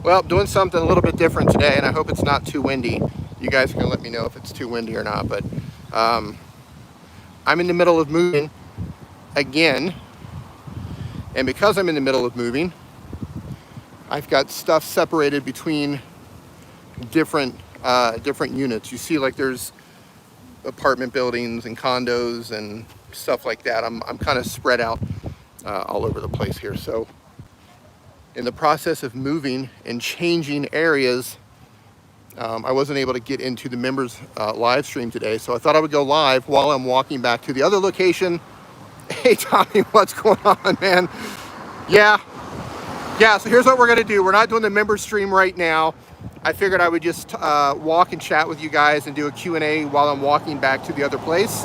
Well, doing something a little bit different today, and I hope it's not too windy. You guys can let me know if it's too windy or not, but I'm in the middle of moving again, and because I'm in the middle of moving, I've got stuff separated between different units. You see, like, there's apartment buildings and condos and stuff like that. I'm kind of spread out all over the place here. So in the process of moving and changing areas, I wasn't able to get into the members live stream today, so I thought I would go live while I'm walking back to the other location. Hey Tommy, what's going on, man? Yeah, so here's what we're gonna do. We're not doing the member stream right now. I figured I would just walk and chat with you guys and do a Q&A while I'm walking back to the other place.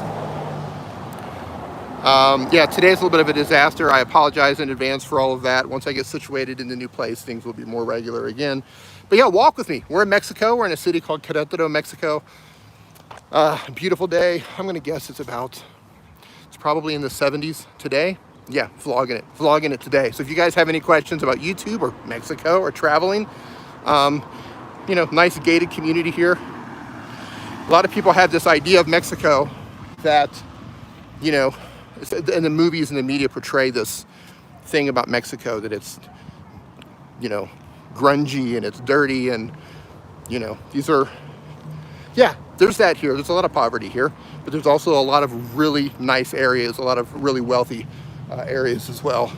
Yeah, today's a little bit of a disaster. I apologize in advance for all of that. Once I get situated in the new place, things will be more regular again. But yeah, walk with me. We're in Mexico. We're in a city called Querétaro, Mexico. Beautiful day. I'm gonna guess it's probably in the 70s today. Yeah, vlogging it today. So if you guys have any questions about YouTube or Mexico or traveling, you know, nice gated community here. A lot of people have this idea of Mexico that, you know, and the movies and the media portray this thing about Mexico that it's, you know, grungy and it's dirty, and, you know, these are, yeah, there's that here. There's a lot of poverty here, but there's also a lot of really nice areas, a lot of really wealthy areas as well.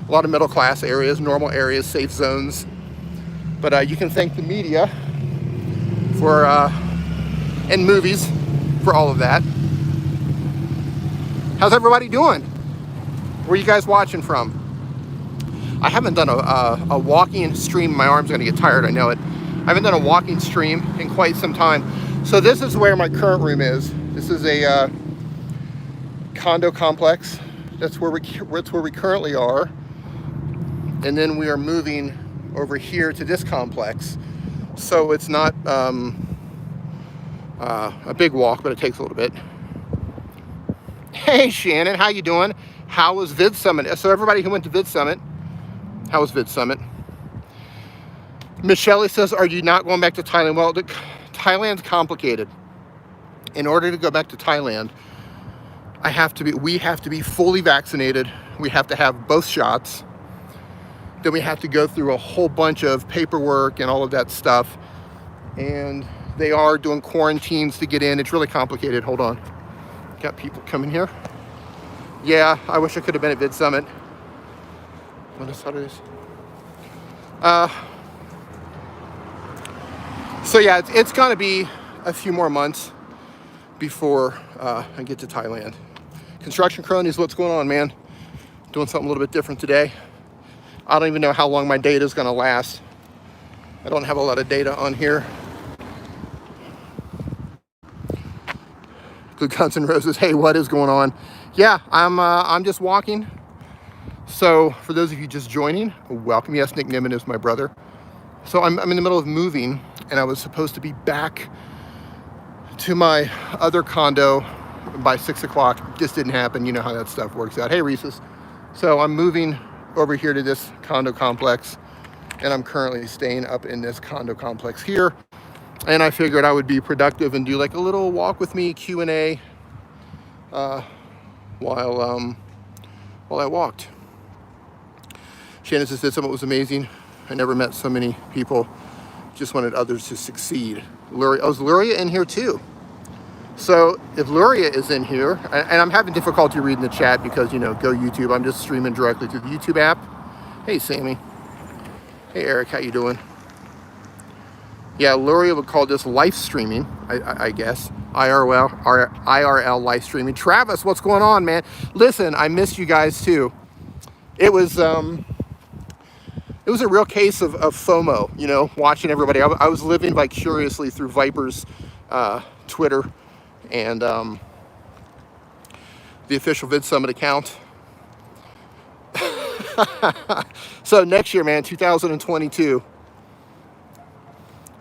A lot of middle class areas, normal areas, safe zones. But you can thank the media for, and movies for all of that. How's everybody doing? Where are you guys watching from? I haven't done a walking stream. My arm's gonna get tired, I know it. I haven't done a walking stream in quite some time. So this is where my current room is. This is a condo complex. That's where we currently are. And then we are moving over here to this complex. So it's not a big walk, but it takes a little bit. Hey Shannon, how you doing? How was Vid Summit? So everybody who went to Vid Summit, how was Vid Summit? Michelle says, are you not going back to Thailand? Well, Thailand's complicated. In order to go back to Thailand, we have to be fully vaccinated. We have to have both shots. Then we have to go through a whole bunch of paperwork and all of that stuff. And they are doing quarantines to get in. It's really complicated. Hold on. Got people coming here. Yeah, I wish I could have been at Vid Summit. Buenos Aires. So yeah, it's gonna be a few more months before I get to Thailand. Construction cronies, what's going on, man? Doing something a little bit different today. I don't even know how long my data is gonna last. I don't have a lot of data on here. Good Guns N' Roses. Hey, what is going on? Yeah, I'm just walking. So for those of you just joining, welcome. Yes, Nick Nimmin is my brother. So I'm in the middle of moving, and I was supposed to be back to my other condo by 6 o'clock. Just didn't happen. You know how that stuff works out. Hey, Reese's. So I'm moving over here to this condo complex, and I'm currently staying up in this condo complex here. And I figured I would be productive and do like a little walk with me Q&A while I walked. Shannon says Vid Summit was amazing. I never met so many people. Just wanted others to succeed. Is Luria in here too? So if Luria is in here, and I'm having difficulty reading the chat because, you know, go YouTube. I'm just streaming directly through the YouTube app. Hey, Sammy. Hey, Eric, how you doing? Yeah, Luria would call this live streaming, I guess. IRL live streaming. Travis, what's going on, man? Listen, I missed you guys too. It was a real case of FOMO, you know, watching everybody. I was living vicariously through Viper's Twitter and the official Vid Summit account. So next year, man, 2022.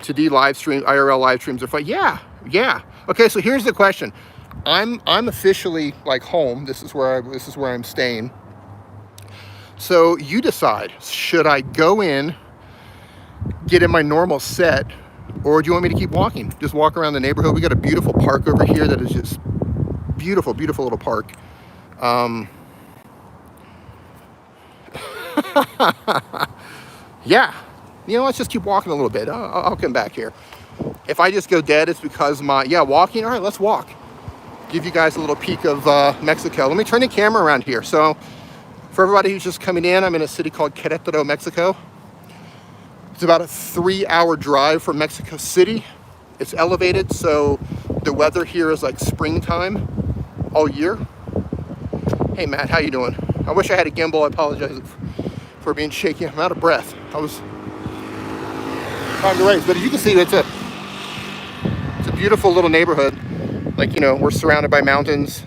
To do live stream, IRL live streams are fun. Yeah. Okay, so here's the question. I'm officially like home. This is where I'm staying. So you decide, should I go in get in my normal set, or do you want me to keep walking? Just walk around the neighborhood. We got a beautiful park over here that is just beautiful, beautiful little park. Yeah, you know, let's just keep walking a little bit. I'll come back here. If I just go dead, it's because walking. All right, let's walk. Give you guys a little peek of Mexico. Let me turn the camera around here. So for everybody who's just coming in, I'm in a city called Querétaro, Mexico. It's about a 3-hour drive from Mexico City. It's elevated, so the weather here is like springtime all year. Hey Matt, how you doing? I wish I had a gimbal. I apologize for being shaky. I'm out of breath. I was trying to race, but as you can see, it's a beautiful little neighborhood. Like, you know, we're surrounded by mountains.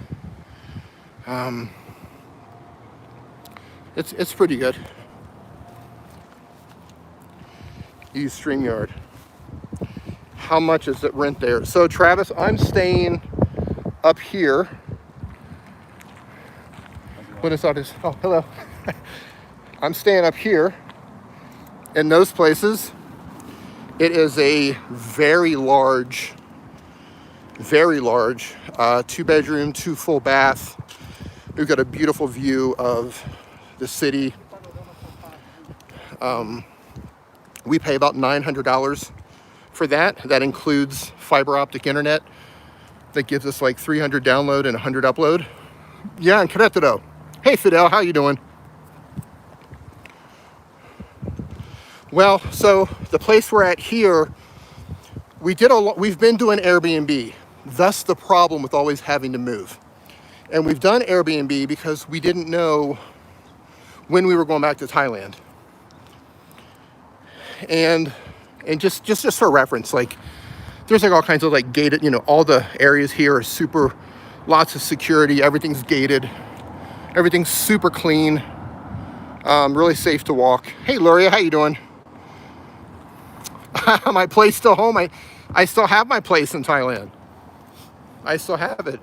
It's pretty good. Use StreamYard. How much is the rent there? So Travis, I'm staying up here. What is all this? Oh, hello. I'm staying up here. In those places, it is a very large, 2-bedroom, 2 full bath. We've got a beautiful view of the city. We pay about $900 for that. That includes fiber optic internet that gives us like 300 download and 100 upload. Yeah, in Querétaro. Hey Fidel, how you doing? Well, so the place we're at here, we've been doing Airbnb. Thus the problem with always having to move. And we've done Airbnb because we didn't know when we were going back to Thailand. And just for reference, like there's like all kinds of like gated, you know, all the areas here are super, lots of security, everything's gated, everything's super clean, really safe to walk. Hey Luria, how you doing? My place still home. I still have my place in Thailand. I still have it.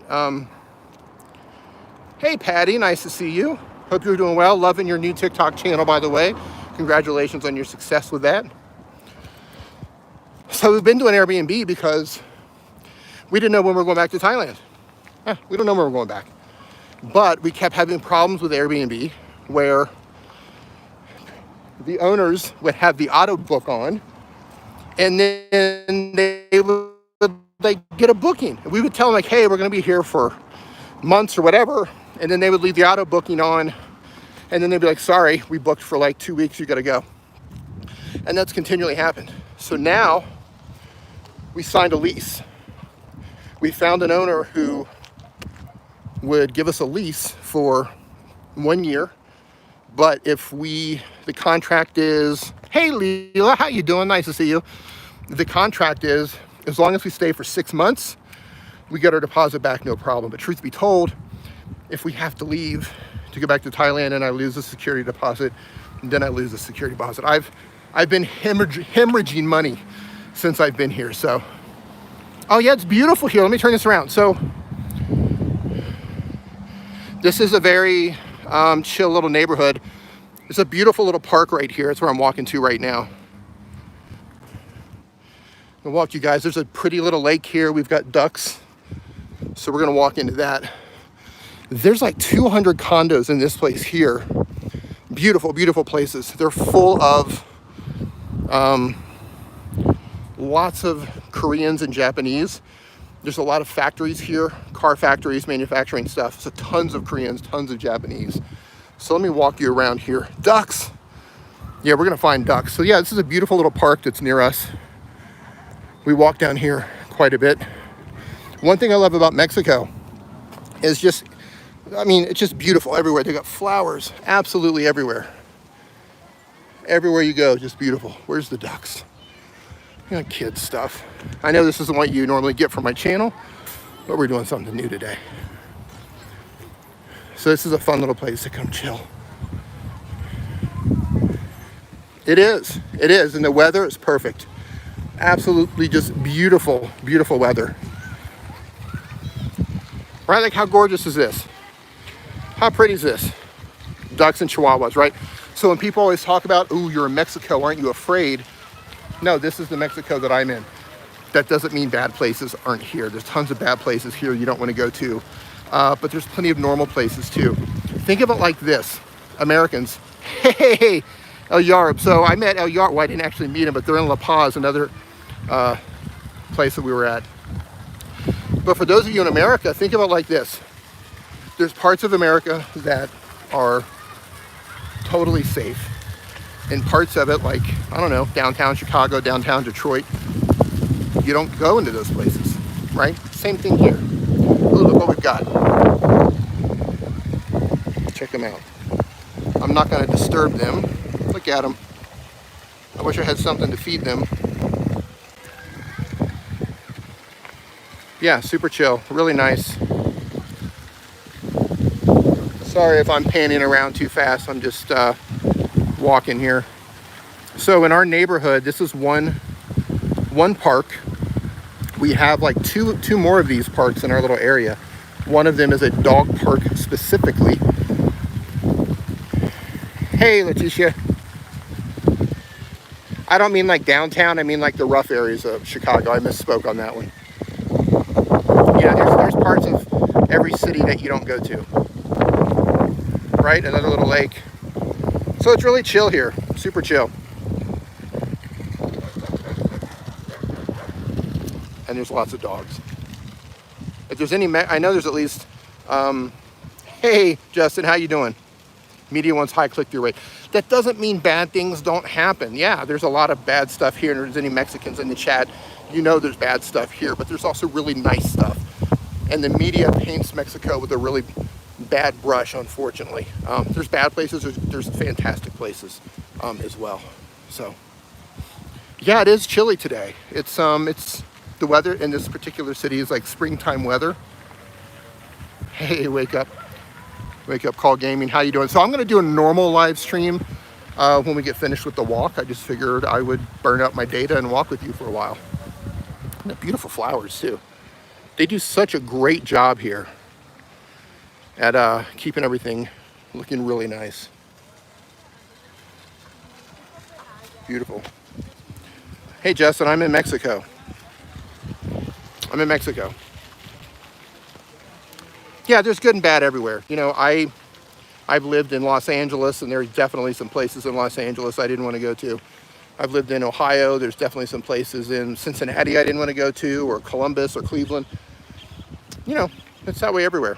Hey Patty, nice to see you. Hope you're doing well. Loving your new TikTok channel, by the way. Congratulations on your success with that. So we've been doing Airbnb because we didn't know when we were going back to Thailand. We don't know when we're going back. But we kept having problems with Airbnb where the owners would have the auto book on, and then they would like get a booking. And we would tell them like, hey, we're going to be here for months or whatever. And then they would leave the auto booking on. And then they'd be like, sorry, we booked for like 2 weeks, you got to go. And that's continually happened. So now we signed a lease. We found an owner who would give us a lease for 1 year. But if the contract is, hey Leela, how you doing? Nice to see you. The contract is, as long as we stay for 6 months, we get our deposit back, no problem. But truth be told, if we have to leave to go back to Thailand and I lose the security deposit, then I lose the security deposit. I've been hemorrhaging money since I've been here. So, oh yeah, it's beautiful here. Let me turn this around. So this is a very chill little neighborhood. It's a beautiful little park right here. It's where I'm walking to right now. I'll walk you guys. There's a pretty little lake here. We've got ducks. So we're gonna walk into that. There's like 200 condos in this place here. Beautiful, beautiful places. They're full of lots of Koreans and Japanese. There's a lot of factories here, car factories, manufacturing stuff. So tons of Koreans, tons of Japanese. So let me walk you around here. Ducks. Yeah, we're gonna find ducks. So yeah, this is a beautiful little park that's near us. We walk down here quite a bit. One thing I love about Mexico is just, I mean, it's just beautiful everywhere. They got flowers absolutely everywhere. Everywhere you go, just beautiful. Where's the ducks? You know, kids stuff. I know this isn't what you normally get from my channel, but we're doing something new today. So this is a fun little place to come chill. It is, and the weather is perfect. Absolutely just beautiful, beautiful weather. Right, like how gorgeous is this? How pretty is this? Ducks and chihuahuas, right? So when people always talk about, ooh, you're in Mexico, aren't you afraid? No, this is the Mexico that I'm in. That doesn't mean bad places aren't here. There's tons of bad places here you don't want to go to. But there's plenty of normal places too. Think of it like this, Americans. Hey, El Yarb. So I met El Yarb. Well, I didn't actually meet him, but they're in La Paz, another place that we were at. But for those of you in America, think of it like this. There's parts of America that are totally safe. And parts of it, like, I don't know, downtown Chicago, downtown Detroit, you don't go into those places, right? Same thing here. Ooh, look what we've got. Check them out. I'm not going to disturb them. Look at them. I wish I had something to feed them. Yeah, super chill, really nice. Sorry if I'm panning around too fast. I'm just walking here. So in our neighborhood, this is one park. We have like two more of these parks in our little area. One of them is a dog park specifically. Hey, Leticia. I don't mean like downtown. I mean like the rough areas of Chicago. I misspoke on that one. Yeah, there's parts of every city that you don't go to. Right? Another little lake. So it's really chill here. Super chill. And there's lots of dogs. If there's any, I know there's at least, hey, Justin, how you doing? Media wants high click-through rate. That doesn't mean bad things don't happen. Yeah, there's a lot of bad stuff here, and if there's any Mexicans in the chat, you know there's bad stuff here, but there's also really nice stuff. And the media paints Mexico with a really bad brush, unfortunately. There's bad places, there's fantastic places as well. So, yeah, it is chilly today. It's the weather in this particular city is like springtime weather. Hey, wake up call gaming, how you doing? So I'm going to do a normal live stream when we get finished with the walk. I just figured I would burn up my data and walk with you for a while. And the beautiful flowers too. They do such a great job here at keeping everything looking really nice. Beautiful. Hey Justin, I'm in Mexico. Yeah, there's good and bad everywhere. You know, I've lived in Los Angeles, and there's definitely some places in Los Angeles I didn't want to go to. I've lived in Ohio. There's definitely some places in Cincinnati I didn't want to go to, or Columbus or Cleveland. You know, it's that way everywhere.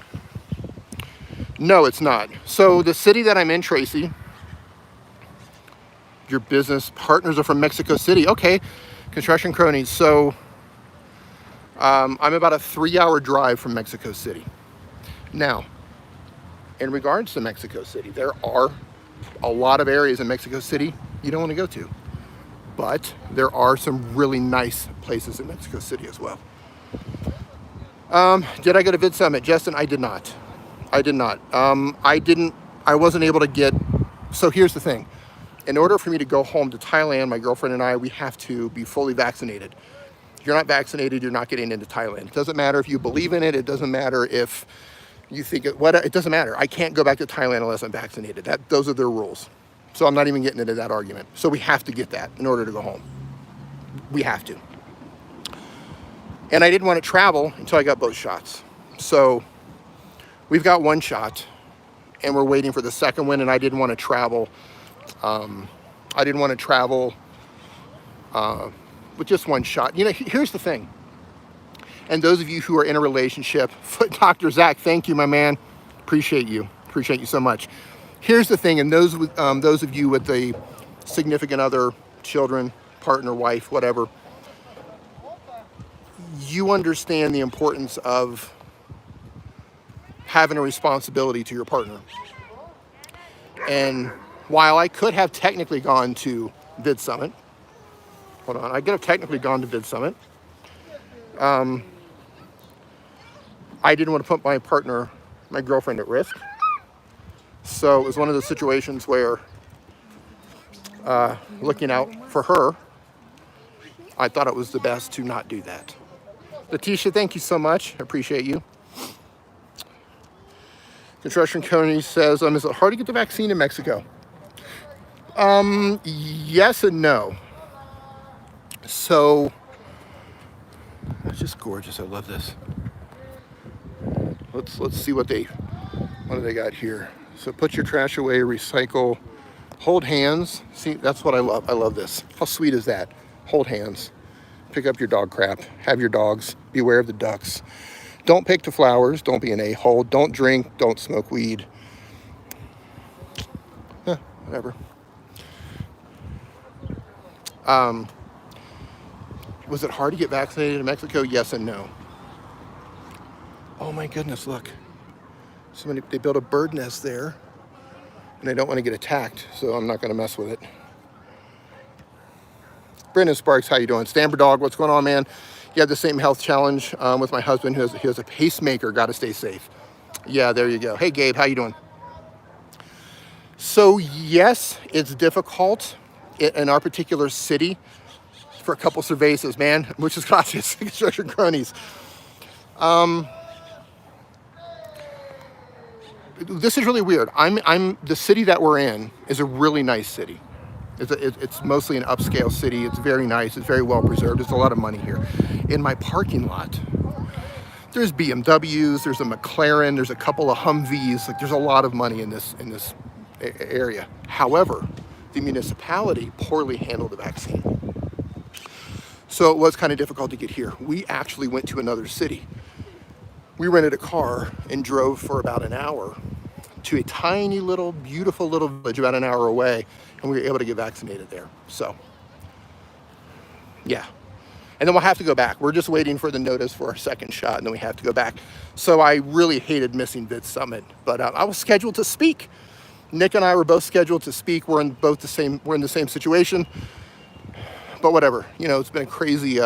No, it's not. So the city that I'm in, Tracy, your business partners are from Mexico City. Okay, construction cronies. So I'm about a 3-hour drive from Mexico City. Now, in regards to Mexico City, there are a lot of areas in Mexico City you don't want to go to, but there are some really nice places in Mexico City as well. Did I go to Vid Summit? Justin, I did not. I wasn't able to get, so here's the thing. In order for me to go home to Thailand, my girlfriend and I, we have to be fully vaccinated. If you're not vaccinated, you're not getting into Thailand. It doesn't matter if you believe in it. It doesn't matter if you think it doesn't matter. I can't go back to Thailand unless I'm vaccinated. Those are their rules. So I'm not even getting into that argument. So we have to get that in order to go home. We have to. And I didn't want to travel until I got both shots. So we've got one shot and we're waiting for the second one, and I didn't want to travel. With just one shot. You know, here's the thing. And those of you who are in a relationship, Dr. Zach, thank you, my man. Appreciate you so much. Here's the thing, and those of you with a significant other, children, partner, wife, whatever, you understand the importance of having a responsibility to your partner. And while I could have technically gone to Vid Summit, I could have technically gone to Vid Summit, I didn't want to put my partner, my girlfriend, at risk. So it was one of those situations where, looking out for her, I thought it was the best to not do that. Letitia, thank you so much. I appreciate you. Construction Coney says, is it hard to get the vaccine in Mexico? Yes and no. So it's just gorgeous. I love this. Let's see what do they got here. So put your trash away, recycle, hold hands. See, that's what I love. I love this. How sweet is that? Hold hands. Pick up your dog crap. Have your dogs. Beware of the ducks. Don't pick the flowers. Don't be an a-hole. Don't drink. Don't smoke weed. Whatever. Was it hard to get vaccinated in Mexico? Yes and no. Oh my goodness, look. They built a bird nest there, and they don't want to get attacked, so I'm not going to mess with it. Brendan Sparks, how you doing? Stamper Dog, what's going on, man? You have the same health challenge with my husband who has a pacemaker. Got to stay safe. Yeah, there you go. Hey, Gabe, how you doing? So yes, it's difficult in our particular city for a couple cervezas, man. Muchas gracias, construction cronies. This is really weird. The city that we're in is a really nice city. It's mostly an upscale city. It's very nice. It's very well preserved. There's a lot of money here. In my parking lot, there's BMWs, there's a McLaren, there's a couple of Humvees. Like, there's a lot of money in this area. However, the municipality poorly handled the vaccine. So it was kind of difficult to get here. We actually went to another city. We rented a car and drove for about an hour to a tiny little, beautiful little village about an hour away, and we were able to get vaccinated there. So, yeah. And then we'll have to go back. We're just waiting for the notice for our second shot, and then we have to go back. So I really hated missing Vid Summit, but I was scheduled to speak. Nick and I were both scheduled to speak. We're in the same situation, but whatever. You know, it's been a crazy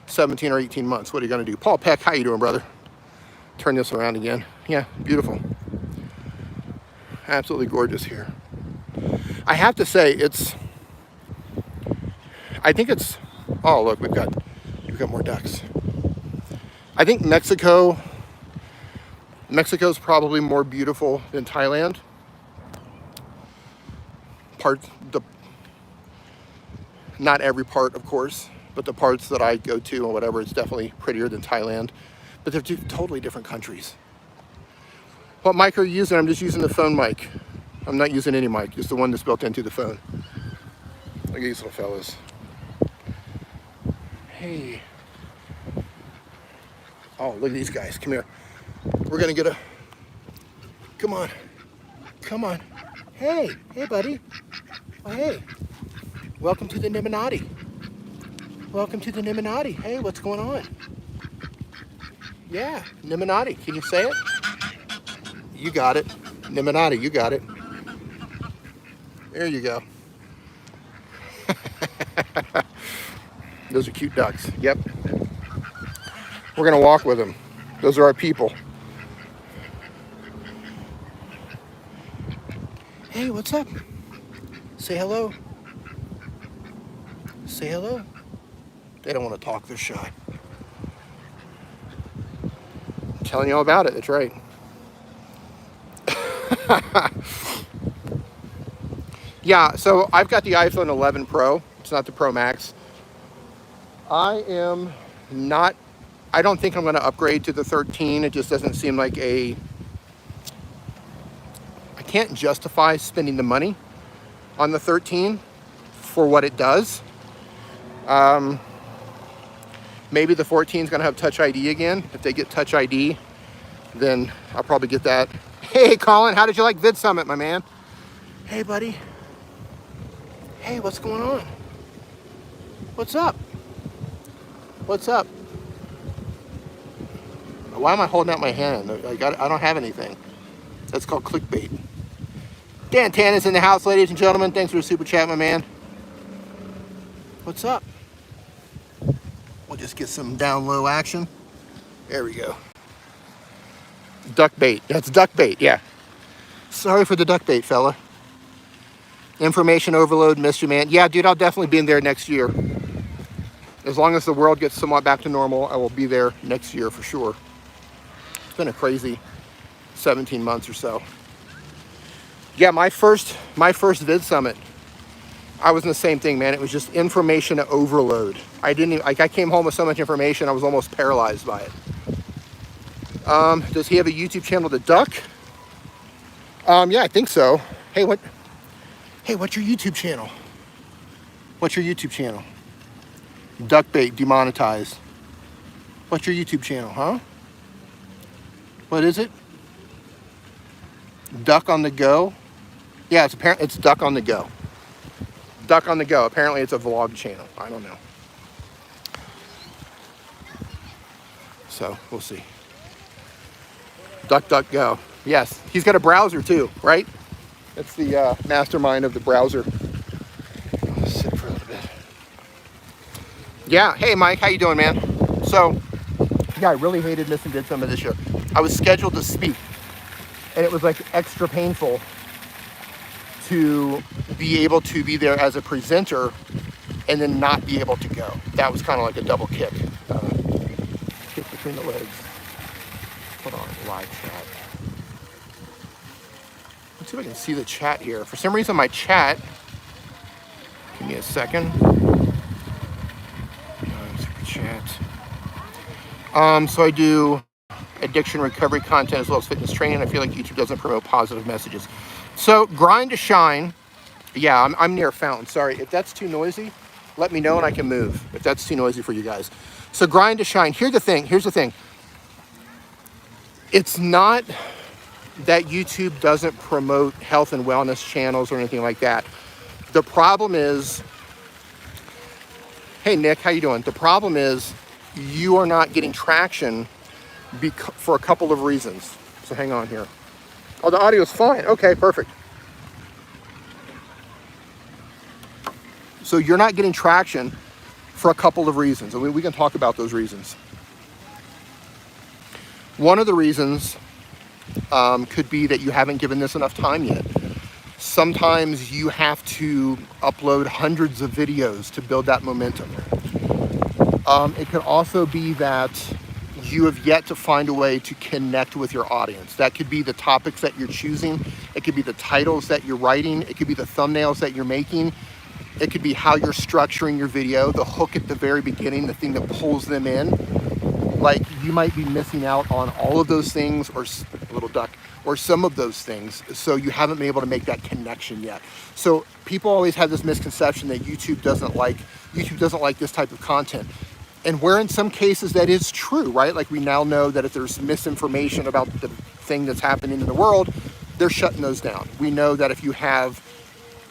17 or 18 months. What are you gonna do? Paul Peck, how you doing, brother? Turn this around again. Yeah, beautiful. Absolutely gorgeous here. I have to say, I think it's, oh look, we've got more ducks. I think Mexico's probably more beautiful than Thailand. Not every part, of course, but the parts that I go to or whatever, it's definitely prettier than Thailand. But they're two totally different countries. What mic are you using? I'm just using the phone mic. I'm not using any mic, just the one that's built into the phone. Look at these little fellas. Hey. Oh, look at these guys. Come here. We're gonna get come on. Come on. Hey, buddy. Oh, hey. Welcome to the Nimminati. Welcome to the Nimminati. Hey, what's going on? Yeah, Nimminati. Can you say it? You got it. Nimminati, you got it. There you go. Those are cute ducks. Yep. We're going to walk with them. Those are our people. Hey, what's up? Say hello. Say hello. They don't want to talk. They're shy. I'm telling you all about it. That's right. Yeah, so I've got the iPhone 11 Pro. It's not the Pro Max. I don't think I'm going to upgrade to the 13. It just doesn't seem like I can't justify spending the money on the 13 for what it does. Maybe the 14 is going to have Touch ID again. If they get Touch ID, then I'll probably get that. Hey, Colin, how did you like Vid Summit, my man? Hey, buddy. Hey, what's going on? What's up? What's up? Why am I holding out my hand? I don't have anything. That's called clickbait. Dan Tan is in the house, ladies and gentlemen. Thanks for the super chat, my man. What's up? We'll just get some down low action. There we go. Duck bait. That's duck bait, yeah. Sorry for the duck bait, fella. Information overload, missed you, man. Yeah, dude, I'll definitely be in there next year. As long as the world gets somewhat back to normal, I will be there next year for sure. It's been a crazy 17 months or so. Yeah, my first Vid Summit, I was in the same thing, man. It was just information overload. I didn't even, like, I came home with so much information, I was almost paralyzed by it. Does he have a YouTube channel to duck? Yeah, I think so. Hey, what's your YouTube channel? What's your YouTube channel? Duckbait demonetized. What's your YouTube channel, huh? What is it? Duck on the Go? Yeah, it's Duck on the Go. Duck on the Go. Apparently it's a vlog channel. I don't know. So we'll see. Duck, duck, go. Yes, he's got a browser too, right? That's the mastermind of the browser. I'll sit for a little bit. Yeah, hey Mike, how you doing, man? So, yeah, I really hated missing did some of this show. I was scheduled to speak, and it was like extra painful to be able to be there as a presenter and then not be able to go. That was kind of like a double kick. Kick between the legs. Hold on, live chat. Let's see if I can see the chat here. For some reason, my chat, give me a second. Super chat. So I do addiction recovery content as well as fitness training. I feel like YouTube doesn't promote positive messages. So grind to shine. Yeah, I'm near a fountain. Sorry, if that's too noisy, let me know and I can move. If that's too noisy for you guys. So grind to shine. Here's the thing. It's not that YouTube doesn't promote health and wellness channels or anything like that. The problem is, hey Nick, how you doing? The problem is you are not getting traction for a couple of reasons. So hang on here. Oh, the audio is fine. Okay, perfect. So you're not getting traction for a couple of reasons. I mean, we can talk about those reasons. One of the reasons could be that you haven't given this enough time yet. Sometimes you have to upload hundreds of videos to build that momentum. It could also be that you have yet to find a way to connect with your audience. That could be the topics that you're choosing. It could be the titles that you're writing. It could be the thumbnails that you're making. It could be how you're structuring your video, the hook at the very beginning, the thing that pulls them in. Like, you might be missing out on all of those things, or a little duck, or some of those things, so you haven't been able to make that connection yet. So people always have this misconception that YouTube doesn't like this type of content. And where in some cases that is true, right? Like, we now know that if there's misinformation about the thing that's happening in the world, they're shutting those down. We know that if you have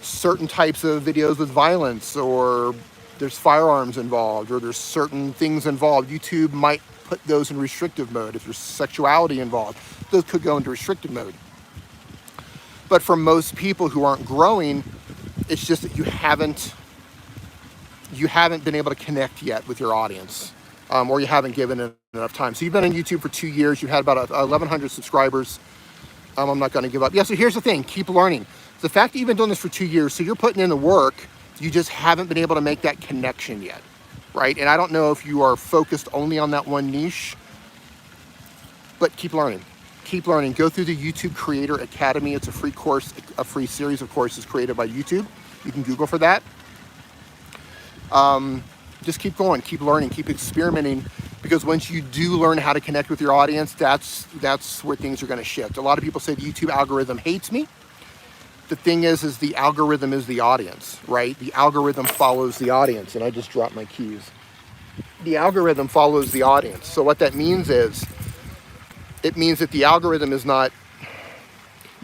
certain types of videos with violence, or there's firearms involved, or there's certain things involved, YouTube might put those in restrictive mode. If there's sexuality involved, those could go into restrictive mode. But for most people who aren't growing, it's just that you haven't been able to connect yet with your audience, or you haven't given it enough time. So you've been on YouTube for 2 years. You've had about 1,100 subscribers. I'm not going to give up. Yeah, so here's the thing. Keep learning. The fact that you've been doing this for 2 years, so you're putting in the work, you just haven't been able to make that connection yet, right? And I don't know if you are focused only on that one niche, but keep learning. Keep learning. Go through the YouTube Creator Academy. It's a free course, a free series of courses created by YouTube. You can Google for that. Just keep going, keep learning, keep experimenting, because once you do learn how to connect with your audience, that's where things are going to shift. A lot of people say the YouTube algorithm hates me. The thing is the algorithm is the audience, right? The algorithm follows the audience, and I just dropped my keys. The algorithm follows the audience. So what that means is, it means that the algorithm is not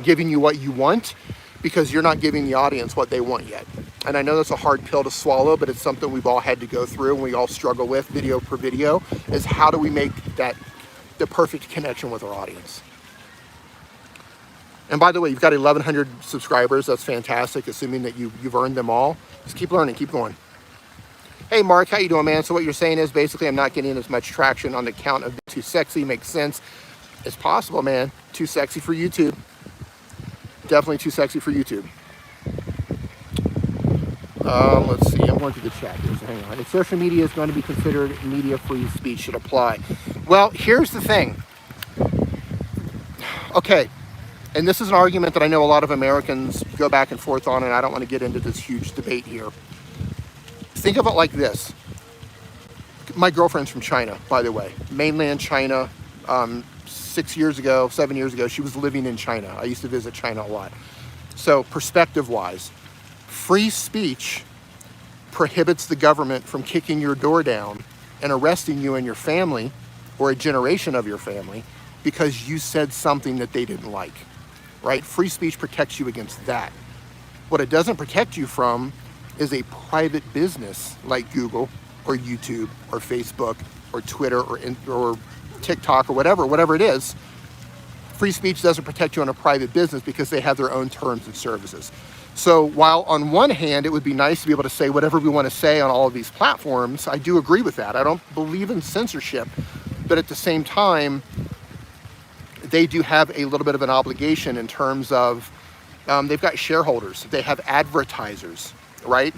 giving you what you want, because you're not giving the audience what they want yet. And I know that's a hard pill to swallow, but it's something we've all had to go through and we all struggle with video per video, is how do we make that the perfect connection with our audience. And by the way, you've got 1,100 subscribers. That's fantastic, assuming that you've earned them all. Just keep learning, keep going. Hey Mark, how you doing, man? So what you're saying is basically I'm not getting as much traction on the count of too sexy. Makes sense. It's possible, man. Too sexy for YouTube. Definitely too sexy for YouTube. Let's see, I'm going through the chat here, so hang on. If social media is going to be considered media, free speech should apply. Well, here's the thing. Okay, and this is an argument that I know a lot of Americans go back and forth on, and I don't want to get into this huge debate here. Think of it like this. My girlfriend's from China, by the way, mainland China. 7 years ago, she was living in China. I used to visit China a lot. So perspective-wise, free speech prohibits the government from kicking your door down and arresting you and your family, or a generation of your family, because you said something that they didn't like, right? Free speech protects you against that. What it doesn't protect you from is a private business like Google or YouTube or Facebook or Twitter or TikTok or whatever it is. Free speech doesn't protect you on a private business because they have their own terms and services. So while on one hand, it would be nice to be able to say whatever we want to say on all of these platforms, I do agree with that. I don't believe in censorship, but at the same time, they do have a little bit of an obligation in terms of, they've got shareholders, they have advertisers, right?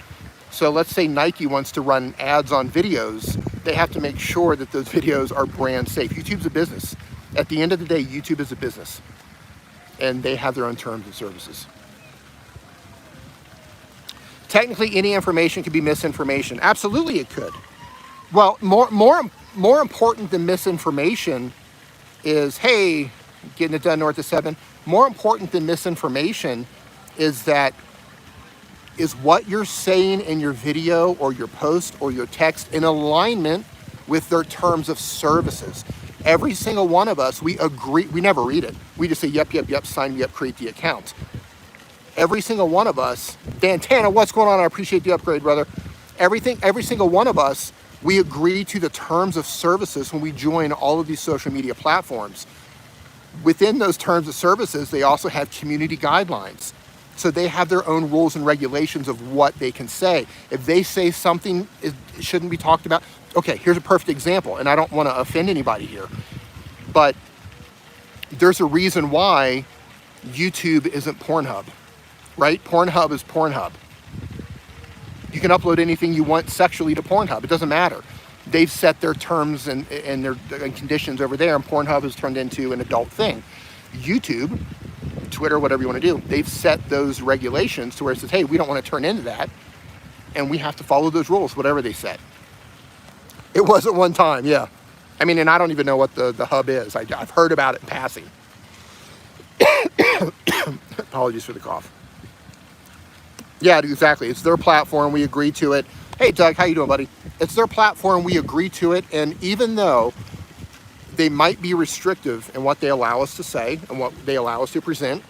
So let's say Nike wants to run ads on videos, they have to make sure that those videos are brand safe. YouTube's a business. At the end of the day, YouTube is a business, and they have their own terms and services. Technically, any information could be misinformation. Absolutely, it could. Well, more important than misinformation is, hey, getting it done north of 7. More important than misinformation is what you're saying in your video or your post or your text in alignment with their terms of services. Every single one of us, we agree, we never read it. We just say, yep, sign me up, create the account. Every single one of us, Dan Tana, what's going on? I appreciate the upgrade, brother. Every single one of us, we agree to the terms of services when we join all of these social media platforms. Within those terms of services, they also have community guidelines. So they have their own rules and regulations of what they can say. If they say something it shouldn't be talked about, okay, here's a perfect example, and I don't want to offend anybody here, but there's a reason why YouTube isn't Pornhub, right? Pornhub is Pornhub. You can upload anything you want sexually to Pornhub. It doesn't matter. They've set their terms and conditions over there, and Pornhub has turned into an adult thing. YouTube, Twitter, whatever you want to do, they've set those regulations to where it says, hey, we don't want to turn into that, and we have to follow those rules, whatever they set. It was at one time, yeah. I mean, and I don't even know what the hub is. I've heard about it in passing. Apologies for the cough. Yeah, exactly. It's their platform. We agree to it. Hey, Doug, how you doing, buddy? It's their platform. We agree to it. And even though they might be restrictive in what they allow us to say and what they allow us to present,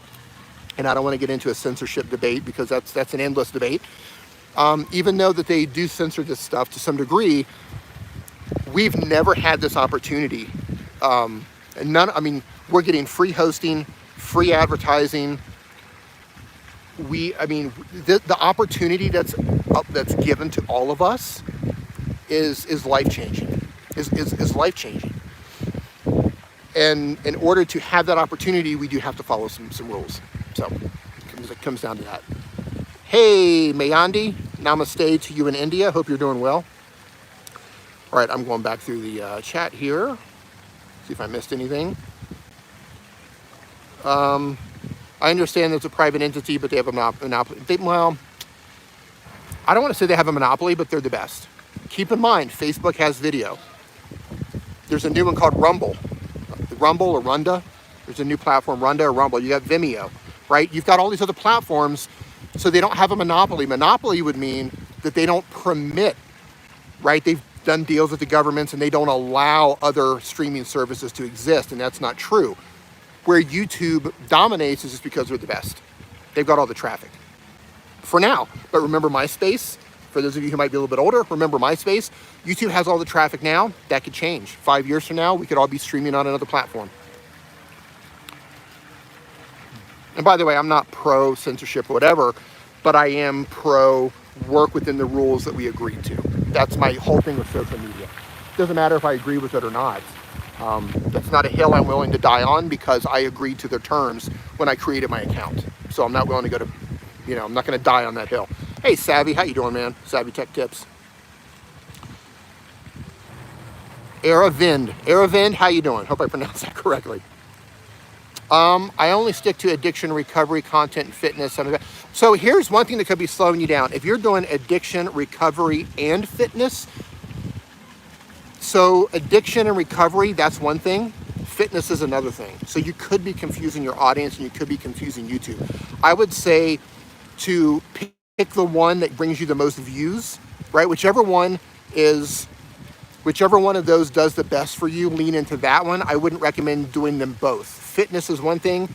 and I don't want to get into a censorship debate because that's an endless debate. Even though that they do censor this stuff to some degree, we've never had this opportunity. We're getting free hosting, free advertising. The opportunity that's given to all of us is life-changing, is life-changing. And in order to have that opportunity, we do have to follow some rules. So it comes down to that. Hey, Mayandi, namaste to you in India. Hope you're doing well. All right, I'm going back through the chat here. See if I missed anything. I understand it's a private entity, but they have a monopoly. Well, I don't want to say they have a monopoly, but they're the best. Keep in mind, Facebook has video. There's a new one called Rumble. Rumble or Runda. There's a new platform, Runda or Rumble. You got Vimeo, right? You've got all these other platforms, so they don't have a monopoly. Monopoly would mean that they don't permit, right? They've done deals with the governments and they don't allow other streaming services to exist, and that's not true. Where YouTube dominates is just because they're the best. They've got all the traffic. For now. But remember MySpace? For those of you who might be a little bit older, remember MySpace? YouTube has all the traffic now. That could change. 5 years from now, we could all be streaming on another platform. And by the way, I'm not pro censorship or whatever, but I am pro work within the rules that we agreed to. That's my whole thing with social media. Doesn't matter if I agree with it or not. That's not a hill I'm willing to die on because I agreed to their terms when I created my account. So I'm not willing to go to, I'm not going to die on that hill. Hey, Savvy, how you doing, man? Savvy Tech Tips. Aravind, how you doing? Hope I pronounced that correctly. I only stick to addiction recovery, content, and fitness. So here's one thing that could be slowing you down. If you're doing addiction recovery and fitness, so addiction and recovery, that's one thing. Fitness is another thing. So you could be confusing your audience and you could be confusing YouTube. I would say to pick the one that brings you the most views, right? Whichever one of those does the best for you, lean into that one. I wouldn't recommend doing them both. Fitness is one thing,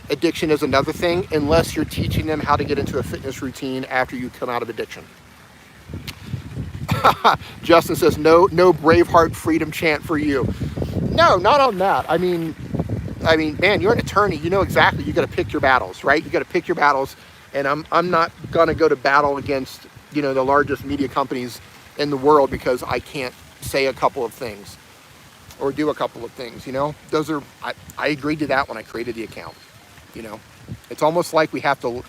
addiction is another thing, unless you're teaching them how to get into a fitness routine after you come out of addiction. Justin says, no Braveheart freedom chant for you. No, not on that. I mean, man, you're an attorney. You know exactly. You got to pick your battles, right? You got to pick your battles. And I'm not gonna go to battle against, you know, the largest media companies in the world because I can't say a couple of things or do a couple of things. You know, those are I agreed to that when I created the account. You know, it's almost like we have to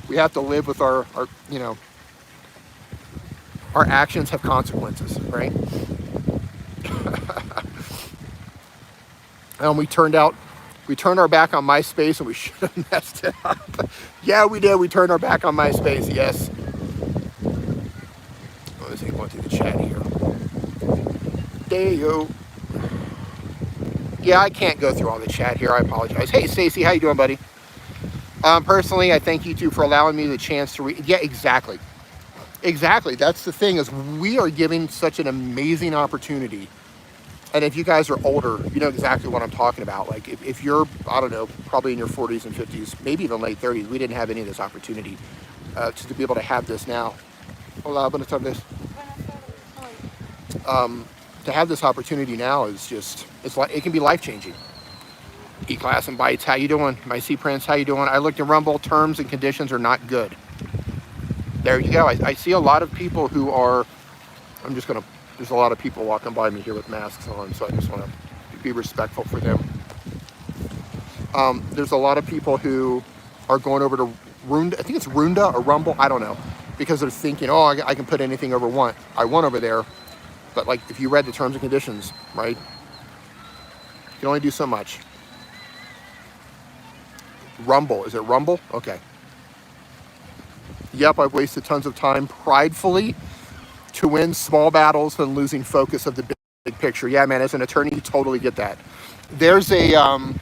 live with our you know, our actions have consequences, right? We turned our back on MySpace and we should have messed it up. Yeah, we did. We turned our back on MySpace, yes. Let's see, going through the chat here. There you go. Yeah, I can't go through all the chat here. I apologize. Hey, Stacy, how you doing, buddy? Personally, I thank you two for allowing me the chance to read. Yeah, exactly. Exactly. That's the thing, is we are giving such an amazing opportunity. And if you guys are older, you know exactly what I'm talking about. Like if you're, I don't know, probably in your 40s and 50s, maybe even late 30s, we didn't have any of this opportunity to be able to have this now. Hola, buenas tardes. To have this opportunity now is just, it's like, it can be life-changing. E-Class and Bytes, how you doing? My C-Prince, how you doing? I looked at Rumble, terms and conditions are not good. There you go. I see a lot of people who are, there's a lot of people walking by me here with masks on, so I just want to be respectful for them. There's a lot of people who are going over to Runda, I think it's Runda or Rumble, I don't know, because they're thinking, oh, I can put anything I want over there. But like, if you read the terms and conditions, right, you can only do so much. Rumble, is it Rumble? Okay. Yep, I've wasted tons of time pridefully to win small battles and losing focus of the big picture. Yeah, man, as an attorney, you totally get that. There's a, man,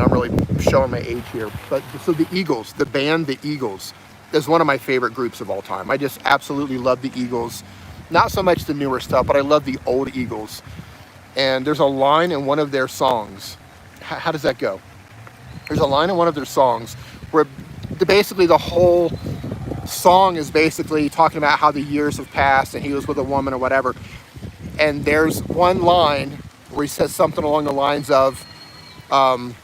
I'm really showing my age here, but so the Eagles, the band The Eagles, is one of my favorite groups of all time. I just absolutely love the Eagles. Not so much the newer stuff, but I love the old Eagles. And there's a line in one of their songs. How does that go? There's a line in one of their songs where basically the whole song is basically talking about how the years have passed and he was with a woman or whatever. And there's one line where he says something along the lines of, hold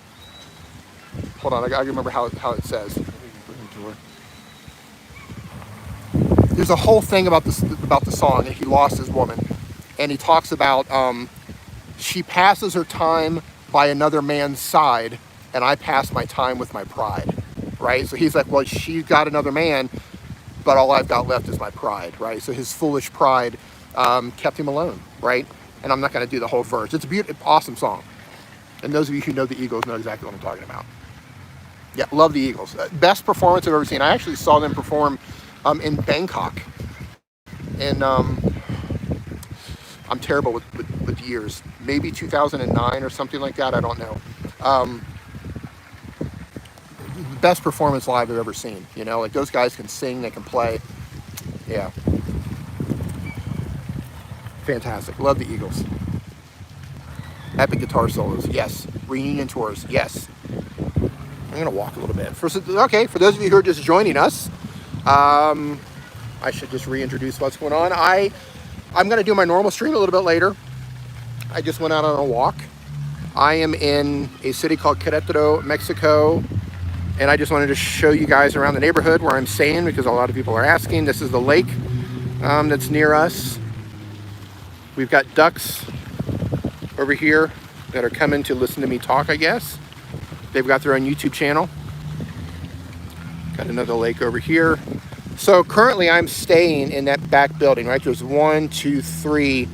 on, I gotta remember how it says. There's a whole thing about the song that he lost his woman, and he talks about she passes her time by another man's side, and I pass my time with my pride, right? So he's like, well, she got another man, but all I've got left is my pride, right? So his foolish pride kept him alone, right? And I'm not going to do the whole verse. It's a beautiful, awesome song. And those of you who know the Eagles know exactly what I'm talking about. Yeah, love the Eagles. Best performance I've ever seen. I actually saw them perform in Bangkok. And I'm terrible with years. Maybe 2009 or something like that. I don't know. Best performance live I've ever seen. You know, like those guys can sing, they can play. Yeah. Fantastic. Love the Eagles. Epic guitar solos. Yes. Reunion tours. Yes. I'm going to walk a little bit. Okay, for those of you who are just joining us, I should just reintroduce what's going on. I'm going to do my normal stream a little bit later. I just went out on a walk. I am in a city called Querétaro, Mexico, and I just wanted to show you guys around the neighborhood where I'm staying because a lot of people are asking. This is the lake that's near us. We've got ducks over here that are coming to listen to me talk, I guess. They've got their own YouTube channel. Got another lake over here. So currently I'm staying in that back building, right? There's 1, 2, 3,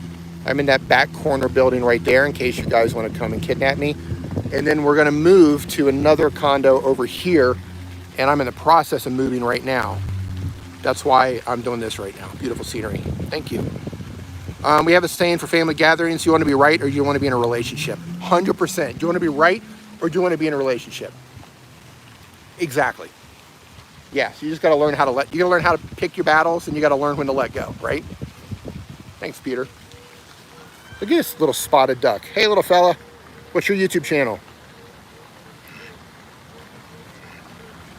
I'm in that back corner building right there in case you guys want to come and kidnap me. And then we're going to move to another condo over here, and I'm in the process of moving right now. That's why I'm doing this right now. Beautiful scenery. Thank you. We have a saying for family gatherings: you want to be right or you want to be in a relationship. 100%. Do you want to be right or do you want to be in a relationship? Exactly. Yeah, so you just got to learn how to you got to learn how to pick your battles, and you got to learn when to let go, right? Thanks, Peter. Look at this little spotted duck. Hey, little fella, what's your YouTube channel?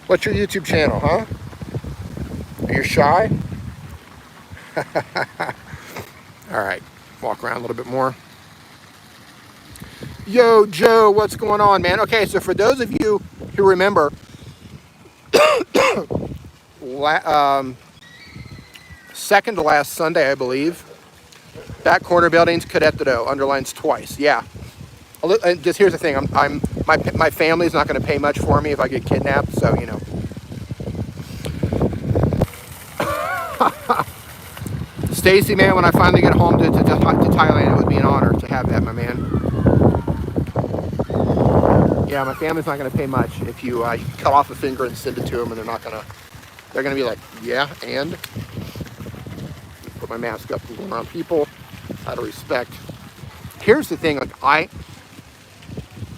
What's your YouTube channel, huh? Are you shy? All right, walk around a little bit more. Yo, Joe, what's going on, man? Okay, so for those of you who remember, second to last Sunday, I believe, that corner building's Querétaro, underlines twice. Yeah. And just here's the thing: my family's not going to pay much for me if I get kidnapped, so you know. Stacy, man, when I finally get home to Thailand, it would be an honor to have that, my man. Yeah, my family's not going to pay much if you cut off a finger and send it to them, and they're going to be like, yeah, and put my mask up and go around people out of respect. Here's the thing, like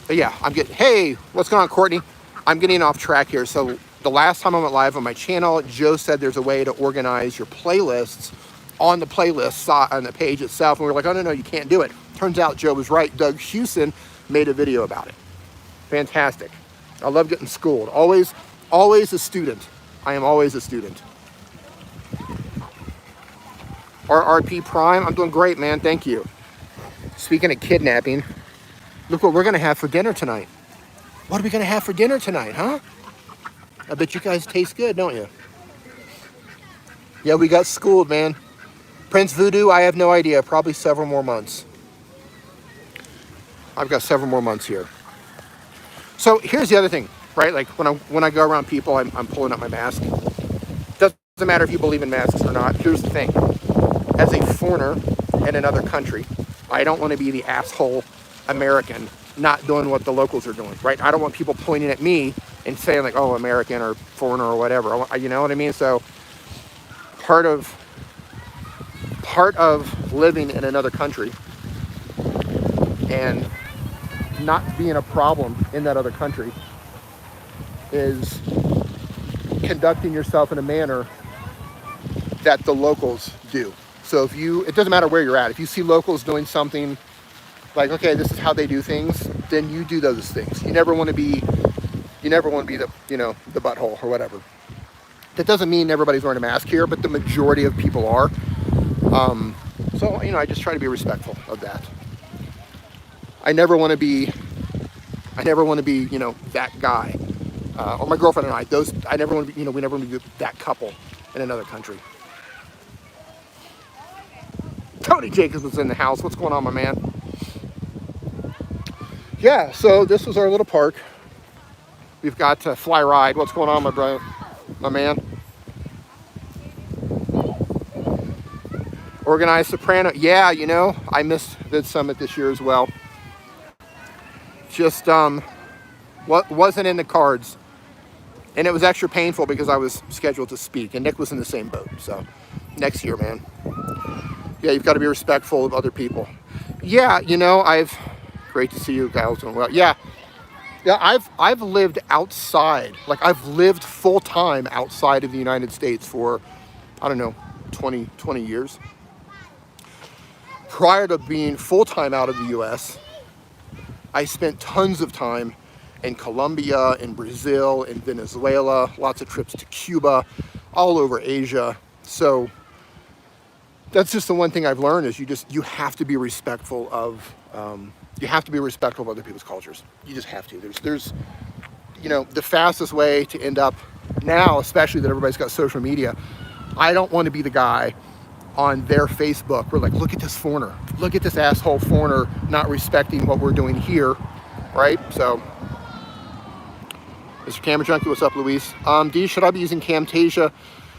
hey, what's going on, Courtney? I'm getting off track here. So the last time I went live on my channel, Joe said there's a way to organize your playlists on the playlist on the page itself. And we were like, oh, no, you can't do it. Turns out Joe was right. Doug Hewson made a video about it. Fantastic. I love getting schooled. Always a student. I am always a student. RRP Prime, I'm doing great, man. Thank you. Speaking of kidnapping, look what we're going to have for dinner tonight. What are we going to have for dinner tonight, huh? I bet you guys taste good, don't you? Yeah, we got schooled, man. Prince Voodoo, I have no idea. Probably several more months. I've got several more months here. So here's the other thing, right? Like when I go around people, I'm pulling up my mask. Doesn't matter if you believe in masks or not. Here's the thing. As a foreigner in another country, I don't want to be the asshole American not doing what the locals are doing, right? I don't want people pointing at me and saying like, oh, American or foreigner or whatever. You know what I mean? So part of living in another country and not being a problem in that other country is conducting yourself in a manner that the locals do. So it doesn't matter where you're at. If you see locals doing something like, okay, this is how they do things, then you do those things. You never want to be the butthole or whatever. That doesn't mean everybody's wearing a mask here, but the majority of people are. So, I just try to be respectful of that. I never want to be, that guy. Or my girlfriend and I never want to be, we never want to be that couple in another country. Tony Jacobs was in the house. What's going on, my man? Yeah, so this was our little park. We've got Fly Ride. What's going on, my man? Organized Soprano. Yeah, I missed the summit this year as well. Just what wasn't in the cards. And it was extra painful because I was scheduled to speak, and Nick was in the same boat. So next year, man. Yeah, you've got to be respectful of other people. Yeah, great to see you guys doing well. Yeah, I've lived outside. Like, I've lived full time outside of the United States for, 20 years. Prior to being full time out of the US, I spent tons of time in Colombia, in Brazil, in Venezuela, lots of trips to Cuba, all over Asia. So that's just the one thing I've learned is you have to be respectful of other people's cultures. You just have to. There's the fastest way to end up now, especially that everybody's got social media. I don't want to be the guy on their Facebook. We're like, look at this foreigner. Look at this asshole foreigner not respecting what we're doing here, right? So, Mr. Camera Junkie, what's up, Luis? D, should I be using Camtasia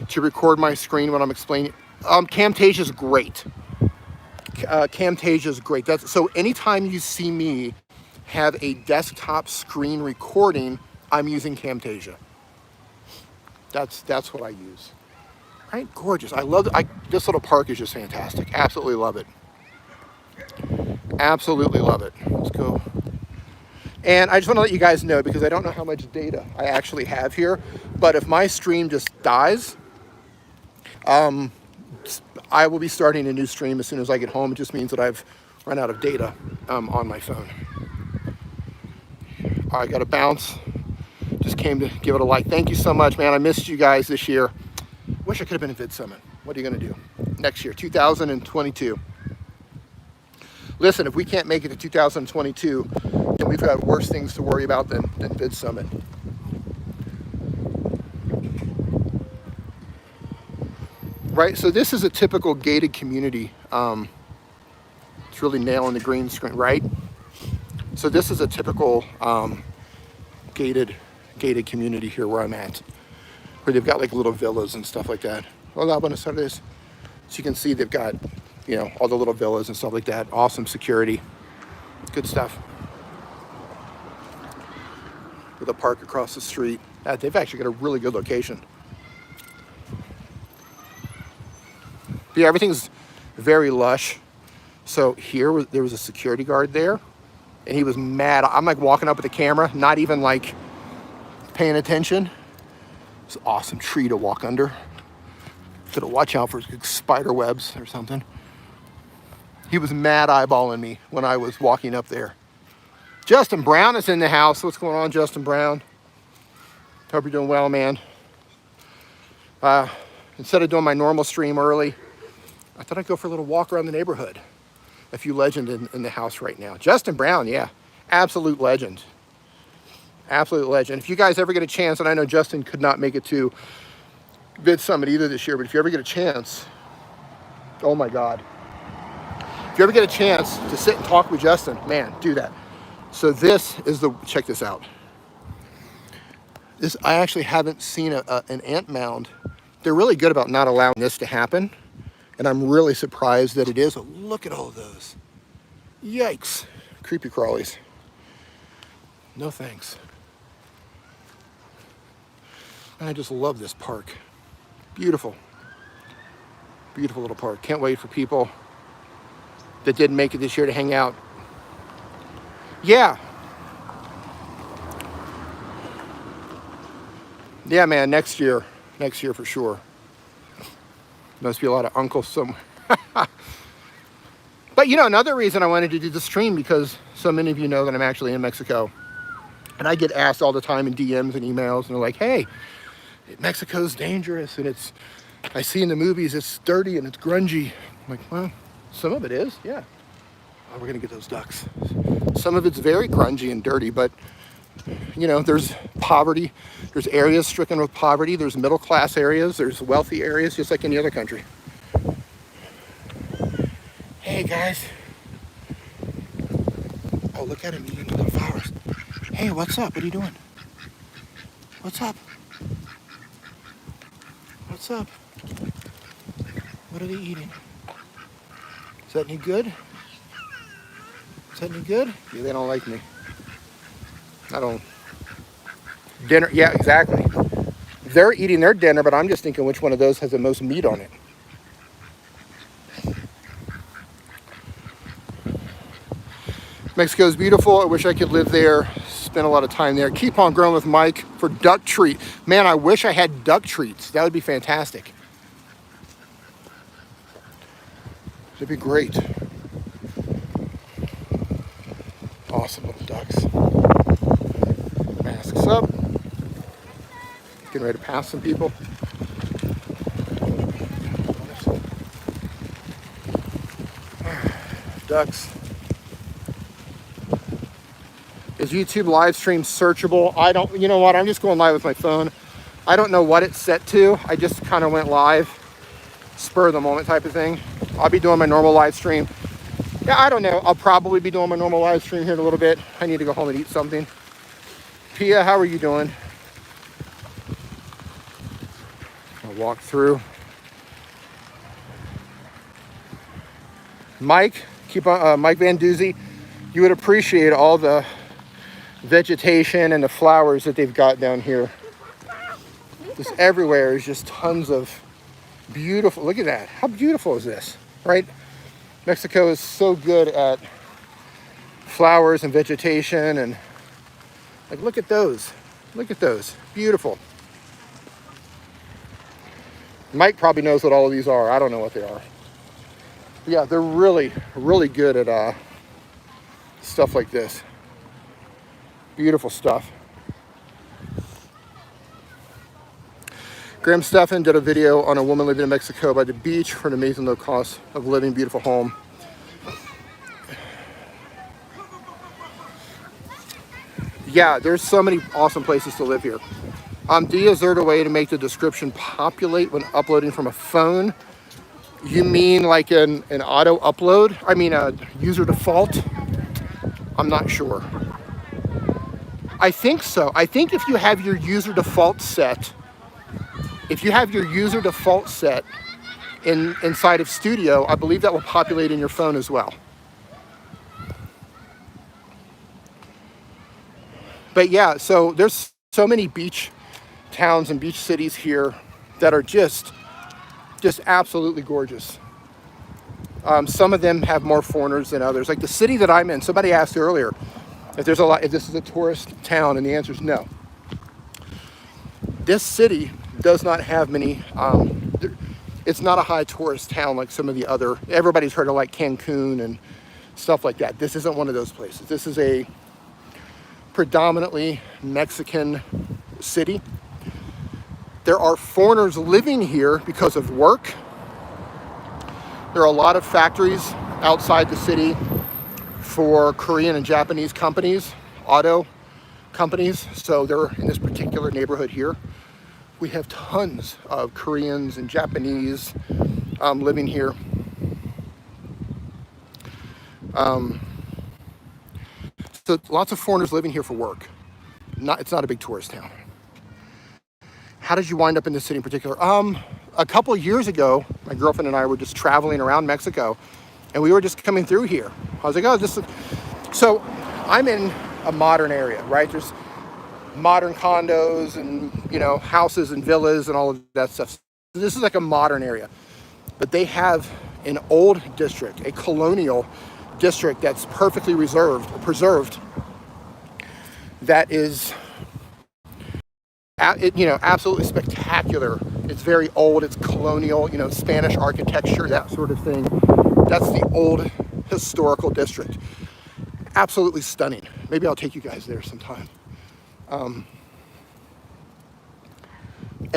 to record my screen when I'm explaining? Camtasia's great. Camtasia is great. So anytime you see me have a desktop screen recording, I'm using Camtasia. That's what I use. Right? Gorgeous. I love this little park is just fantastic. Absolutely love it. Absolutely love it. Let's go. And I just want to let you guys know, because I don't know how much data I actually have here, but if my stream just dies, I will be starting a new stream as soon as I get home. It just means that I've run out of data on my phone. I got to bounce. Just came to give it a like. Thank you so much, man. I missed you guys this year. Wish I could have been at Vid Summit. What are you going to do next year, 2022? Listen, if we can't make it to 2022, then we've got worse things to worry about than Vid Summit. Right, so this is a typical gated community. It's really nailing the green screen, right? So this is a typical gated community here where I'm at, where they've got like little villas and stuff like that. Hola, buenas tardes. So you can see they've got, you know, all the little villas and stuff like that. Awesome security, good stuff. With a park across the street. They've actually got a really good location. But yeah, everything's very lush. So here, there was a security guard there, and he was mad. I'm like walking up with the camera, not even like paying attention. It's an awesome tree to walk under. Gotta watch out for spider webs or something. He was mad eyeballing me when I was walking up there. Justin Brown is in the house. What's going on, Justin Brown? Hope you're doing well, man. Instead of doing my normal stream early, I thought I'd go for a little walk around the neighborhood. A few legends in the house right now. Justin Brown, yeah, absolute legend. Absolute legend. If you guys ever get a chance, and I know Justin could not make it to Vid Summit either this year, but if you ever get a chance, oh my God. If you ever get a chance to sit and talk with Justin, man, do that. So this is check this out. I actually haven't seen an ant mound. They're really good about not allowing this to happen. And I'm really surprised that it is. Oh, look at all of those. Yikes. Creepy crawlies. No thanks. I just love this park. Beautiful. Beautiful little park. Can't wait for people that didn't make it this year to hang out. Yeah. Yeah, man, next year for sure. Must be a lot of uncles somewhere. But you know, another reason I wanted to do the stream, because so many of you know that I'm actually in Mexico. And I get asked all the time in DMs and emails, and they're like, hey, Mexico's dangerous, and I see in the movies it's dirty and it's grungy. I'm like, well, some of it is, yeah. Oh, we're gonna get those ducks. Some of it's very grungy and dirty, but you know, there's poverty. There's areas stricken with poverty. There's middle class areas. There's wealthy areas, just like any other country. Hey guys. Oh, look at him eating the little flowers. Hey, what's up? What are you doing? What's up? What's up? What are they eating? Is that any good? Is that any good? Yeah, they don't like me. I don't. Dinner, yeah, exactly. They're eating their dinner, but I'm just thinking which one of those has the most meat on it. Mexico's beautiful. I wish I could live there, spend a lot of time there. Keep on growing with Mike for duck treat. Man, I wish I had duck treats. That would be fantastic. That'd be great. Awesome little ducks. Masks up. Getting ready to pass some people. Ducks. Is YouTube live stream searchable? I don't, you know what? I'm just going live with my phone. I don't know what it's set to. I just kind of went live, spur of the moment type of thing. I'll be doing my normal live stream. Yeah, I don't know. I'll probably be doing my normal live stream here in a little bit. I need to go home and eat something. Pia, how are you doing? I'll walk through. Mike, Mike Van Doozy, you would appreciate all the vegetation and the flowers that they've got down here. Just everywhere is just tons of beautiful, look at that. How beautiful is this, right? Mexico is so good at flowers and vegetation, and like, look at those. Look at those, beautiful. Mike probably knows what all of these are. I don't know what they are. But yeah, they're really, really good at stuff like this. Beautiful stuff. Graham Stephan did a video on a woman living in Mexico by the beach for an amazing low cost of living, beautiful home. Yeah, there's so many awesome places to live here. Dia, is there a way to make the description populate when uploading from a phone? You mean like an auto upload? I mean a user default? I'm not sure. I think so. I think if you have your user default set, inside of Studio, I believe that will populate in your phone as well. But yeah, so there's so many beach towns and beach cities here that are just absolutely gorgeous. Some of them have more foreigners than others. Like the city that I'm in, somebody asked earlier if this is a tourist town, and the answer is no. This city does not have many, it's not a high tourist town like some of the other, everybody's heard of like Cancun and stuff like that. This isn't one of those places. This is a predominantly Mexican city. There are foreigners living here because of work. There are a lot of factories outside the city for Korean and Japanese companies, auto companies. So they're in this particular neighborhood here. We have tons of Koreans and Japanese living here. So lots of foreigners living here for work. It's not a big tourist town. How did you wind up in this city in particular? A couple of years ago, my girlfriend and I were just traveling around Mexico, and we were just coming through here. I was like, oh, so I'm in a modern area, right? There's modern condos and, houses and villas and all of that stuff. So this is like a modern area, but they have an old district, a colonial district that's perfectly preserved. That is, absolutely spectacular. It's very old. It's colonial, Spanish architecture, that sort of thing. That's the old historical district. Absolutely stunning. Maybe I'll take you guys there sometime. And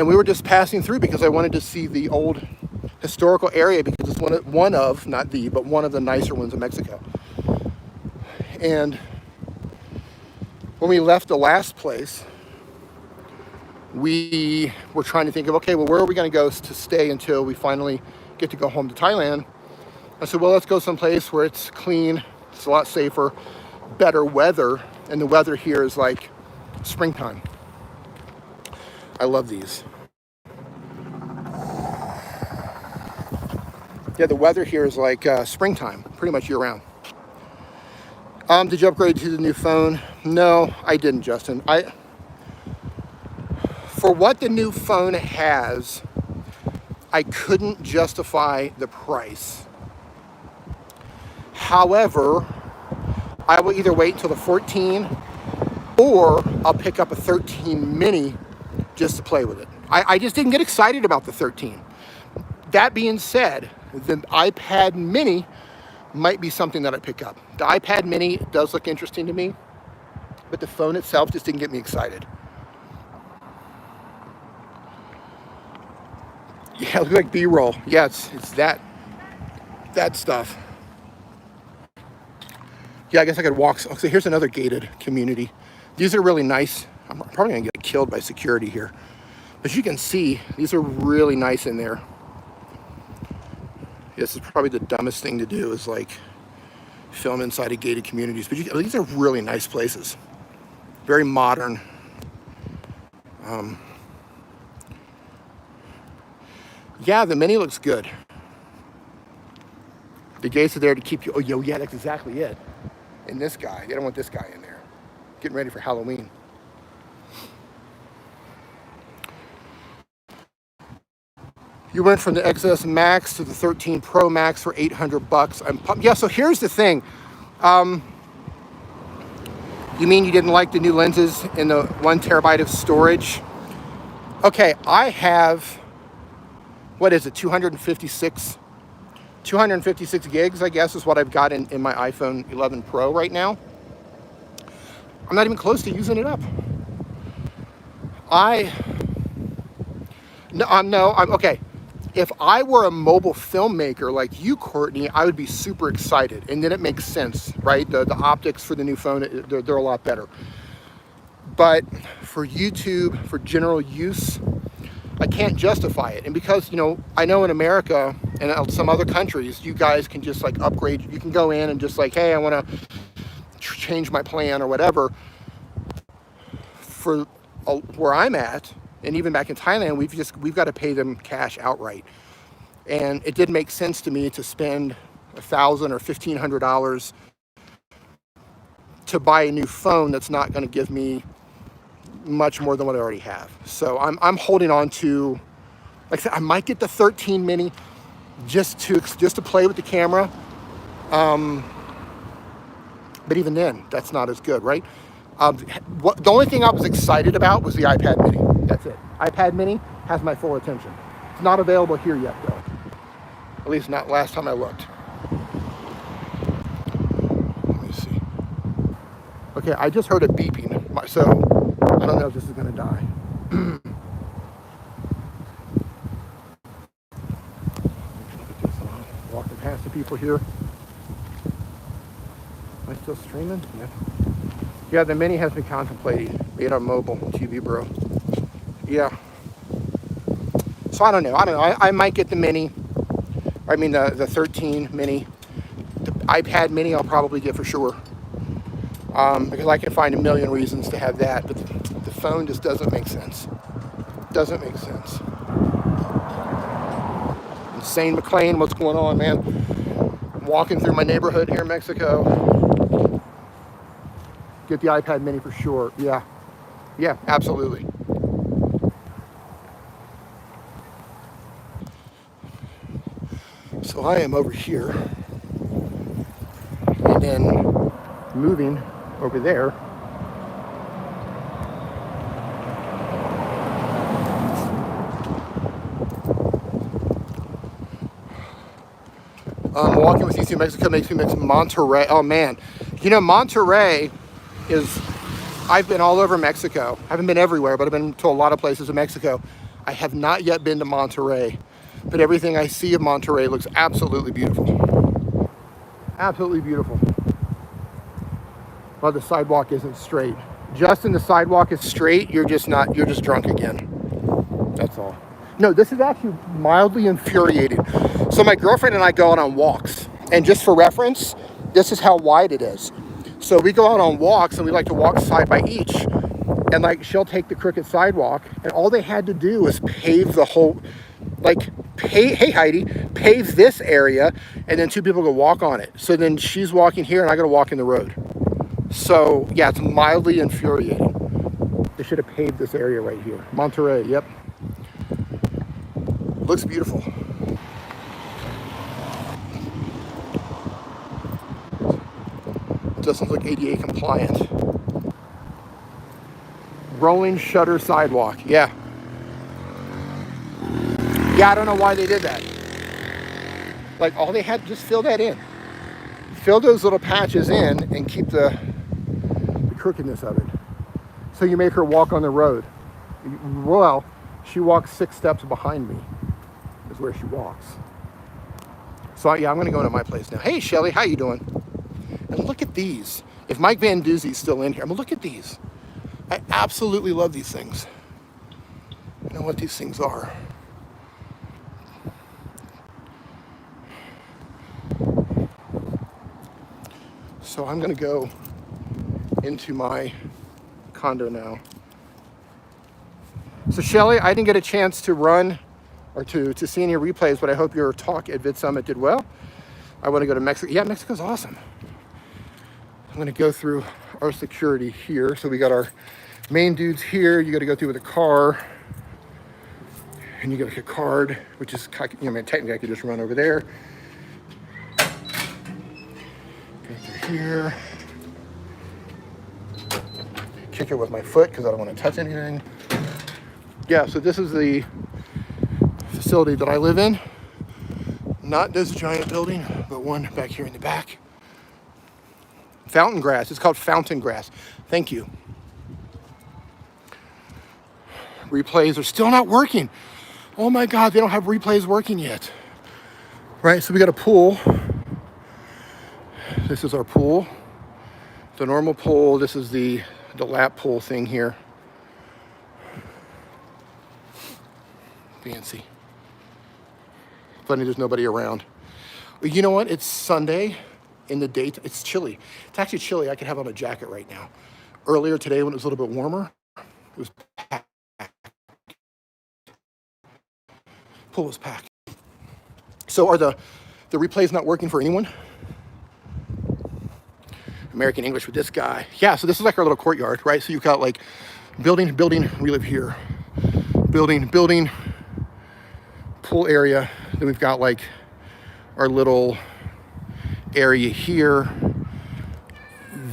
we were just passing through because I wanted to see the old historical area because it's one of the nicer ones in Mexico. And when we left the last place, we were trying to think of, okay, well, where are we going to go to stay until we finally get to go home to Thailand? I said, well, let's go someplace where it's clean, it's a lot safer, better weather, and the weather here is like springtime. I love these. Yeah, the weather here is like springtime, pretty much year-round. Did you upgrade to the new phone? No, I didn't, Justin. For what the new phone has, I couldn't justify the price. However, I will either wait until the 14 or I'll pick up a 13 mini just to play with it. I just didn't get excited about the 13. That being said, the iPad mini might be something that I pick up. The iPad mini does look interesting to me, but the phone itself just didn't get me excited. Yeah, it looks like B-roll. Yeah, it's that stuff. Yeah, I guess I could walk. So here's another gated community. These are really nice. I'm probably gonna get killed by security here. But as you can see, these are really nice in there. This is probably the dumbest thing to do is like film inside of gated communities. But these are really nice places. Very modern. Yeah, the mini looks good. The gates are there to keep you. Oh, yo, yeah, that's exactly it. And this guy, they don't want this guy in there. Getting ready for Halloween. You went from the XS Max to the 13 Pro Max for $800. I'm pumped. Yeah, so here's the thing. You mean you didn't like the new lenses in the 1 terabyte of storage? Okay, I have, what is it, 256 gigs, I guess, is what I've got in my iPhone 11 Pro right now. I'm not even close to using it up. Okay. If I were a mobile filmmaker like you, Courtney, I would be super excited. And then it makes sense, right? The optics for the new phone, they're a lot better. But for YouTube, for general use, I can't justify it. And because, you know, I know in America and some other countries, you guys can just like upgrade. You can go in and just like, hey, I want to change my plan or whatever. For where I'm at, and even back in Thailand, we've got to pay them cash outright. And it didn't make sense to me to spend $1,000 or $1,500 to buy a new phone that's not going to give me much more than what I already have. So I'm holding on to, like I said, I might get the 13 mini just to play with the camera. But even then, that's not as good, right? The only thing I was excited about was the iPad mini. That's it. iPad mini has my full attention. It's not available here yet, though. At least not last time I looked. Let me see. Okay, I just heard a beeping, so I don't know if this is going to die. Walking past the people here. Am I still streaming? Yeah. Yeah, the mini has been contemplating being on mobile TV, bro. Yeah. So I don't know. I might get the mini. I mean the 13 mini. The iPad mini I'll probably get for sure. Because I can find a million reasons to have that, but the phone just doesn't make sense. Doesn't make sense. Insane McLean, what's going on, man? I'm walking through my neighborhood here in Mexico. Get the iPad mini for sure. Yeah. Yeah, absolutely. So I am over here. And then moving over there. Walking with you through Mexico makes me miss Monterrey. Oh man. You know, Monterrey is, I've been all over Mexico. I haven't been everywhere, but I've been to a lot of places in Mexico. I have not yet been to Monterrey, but everything I see of Monterrey looks absolutely beautiful. Absolutely beautiful. Well, the sidewalk isn't straight. Justin, the sidewalk is straight. You're just drunk again. That's all. No, this is actually mildly infuriating. So my girlfriend and I go out on walks, and just for reference, this is how wide it is. So we go out on walks and we like to walk side by each, and like she'll take the crooked sidewalk, and all they had to do was pave the whole, hey Heidi, pave this area, and then 2 people go walk on it. So then she's walking here and I gotta walk in the road. So yeah, it's mildly infuriating. They should have paved this area right here. Monterrey, yep. Looks beautiful. Doesn't look ADA compliant. Rolling shutter sidewalk, yeah. Yeah, I don't know why they did that. Like, all they had to just fill that in. Fill those little patches in and keep the crookedness of it. So you make her walk on the road. Well, she walks 6 steps behind me, is where she walks. So yeah, I'm gonna go into my place now. Hey Shelly, how you doing? And look at these. If Mike Van Doozy's still in here, I mean, look at these. I absolutely love these things. I know what these things are. So I'm gonna go into my condo now. So Shelly, I didn't get a chance to run or to see any replays, but I hope your talk at VidSummit did well. I want to go to Mexico. Yeah, Mexico's awesome. I'm going to go through our security here. So we got our main dudes here. You got to go through with a car. And you got like a card, which is, you know, technically I could just run over there. Go through here. Kick it with my foot because I don't want to touch anything. Yeah, so this is the facility that I live in. Not this giant building, but one back here in the back. Fountain grass. It's called fountain grass. Thank you. Replays are still not working. Oh my God, they don't have replays working yet. Right, so we got a pool. This is our pool. The normal pool. This is the lap pool thing here. Fancy. Funny there's nobody around. You know what? It's Sunday in the day. It's chilly. It's actually chilly. I could have on a jacket right now. Earlier today when it was a little bit warmer, it was packed. Pool was packed. So are the replays not working for anyone? American English with this guy. Yeah, so this is like our little courtyard, right? So you've got like building, we live here. Building, pool area. Then we've got like our little area here.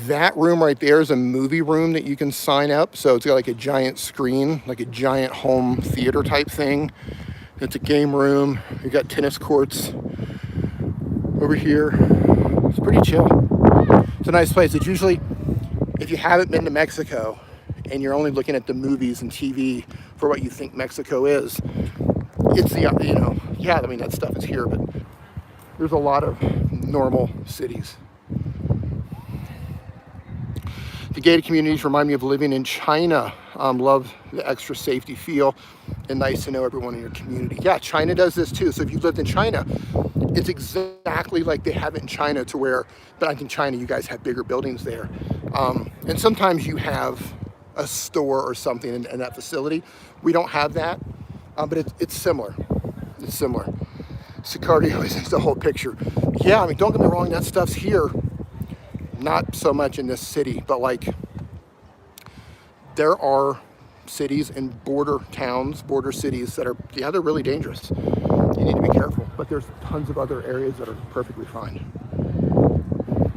That room right there is a movie room that you can sign up. So it's got like a giant screen, like a giant home theater type thing. It's a game room. We've got tennis courts over here. It's pretty chill. It's a nice place. It's usually, if you haven't been to Mexico and you're only looking at the movies and TV for what you think Mexico is, it's the, you know, yeah, I mean, that stuff is here, but there's a lot of normal cities. The gated communities remind me of living in China. Love the extra safety feel and nice to know everyone in your community. Yeah, China does this too. So if you've lived in China, it's exactly like they have it in China to where, but I think China, you guys have bigger buildings there. And sometimes you have a store or something in that facility. We don't have that, but it's similar. It's similar. Sicario is the whole picture. Yeah, I mean, don't get me wrong, that stuff's here. Not so much in this city, but like there are cities and border towns, border cities that are, yeah, they're really dangerous. You need to be careful, but there's tons of other areas that are perfectly fine.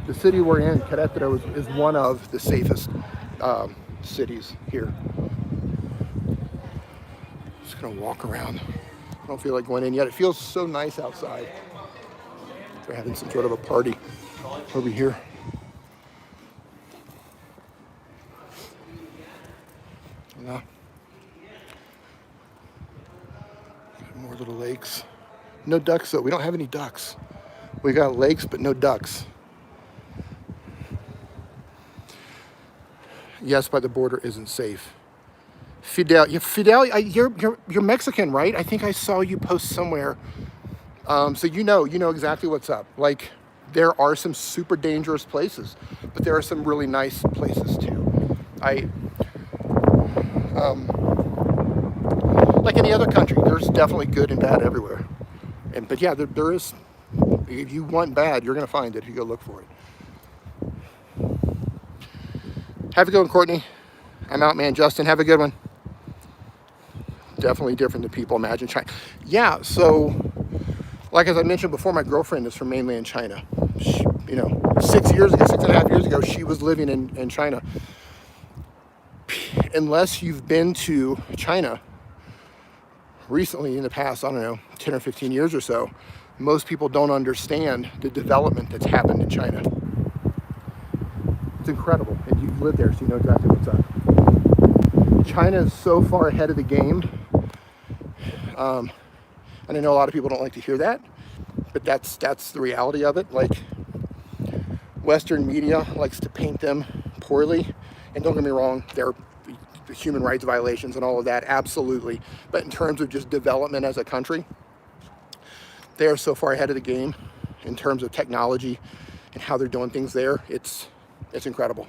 The city we're in, Querétaro, is one of the safest cities here. Just gonna walk around. I don't feel like going in yet. It feels so nice outside. They're having some sort of a party over here. Yeah. More little lakes. No ducks though. We don't have any ducks. We got lakes, but no ducks. Yes, by the border isn't safe. Fidel, you're Mexican, right? I think I saw you post somewhere. So you know exactly what's up. Like, there are some super dangerous places, but there are some really nice places too. Like any other country, there's definitely good and bad everywhere. But yeah, there is. If you want bad, you're gonna find it if you go look for it. Have a good one, Courtney. I'm out, man. Justin, have a good one. Definitely different than people imagine China. Yeah, so like as I mentioned before, my girlfriend is from mainland China. She, 6.5 years ago, she was living in China. Unless you've been to China recently in the past, I don't know, 10 or 15 years or so, most people don't understand the development that's happened in China. It's incredible. And you've lived there, so you know exactly what's up. China is so far ahead of the game. And I know a lot of people don't like to hear that, but that's the reality of it. Like, Western media likes to paint them poorly. And don't get me wrong, there are human rights violations and all of that, absolutely. But in terms of just development as a country, they are so far ahead of the game in terms of technology and how they're doing things there. It's incredible.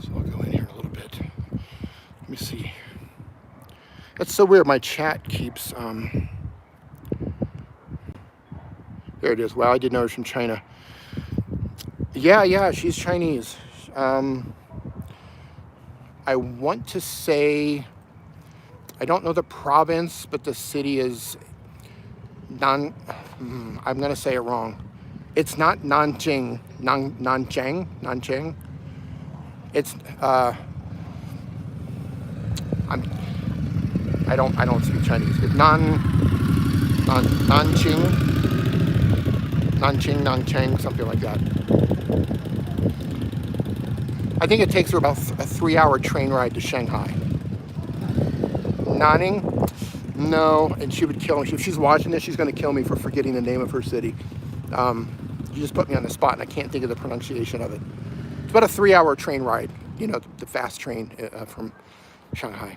So I'll go in here a little bit. Let me see. That's so weird. My chat keeps There it is. Wow, I didn't know it was from China. Yeah, she's Chinese. I want to say, I don't know the province, but the city is I'm going to say it wrong. It's not Nanjing. Nanjing. It's I don't speak Chinese. It's Nanchang, something like that. I think it takes her about a 3-hour train ride to Shanghai. Nanning? No, and she would kill me. If she's watching this, she's going to kill me for forgetting the name of her city. You just put me on the spot, and I can't think of the pronunciation of it. It's about a 3-hour train ride, you know, the fast train from Shanghai.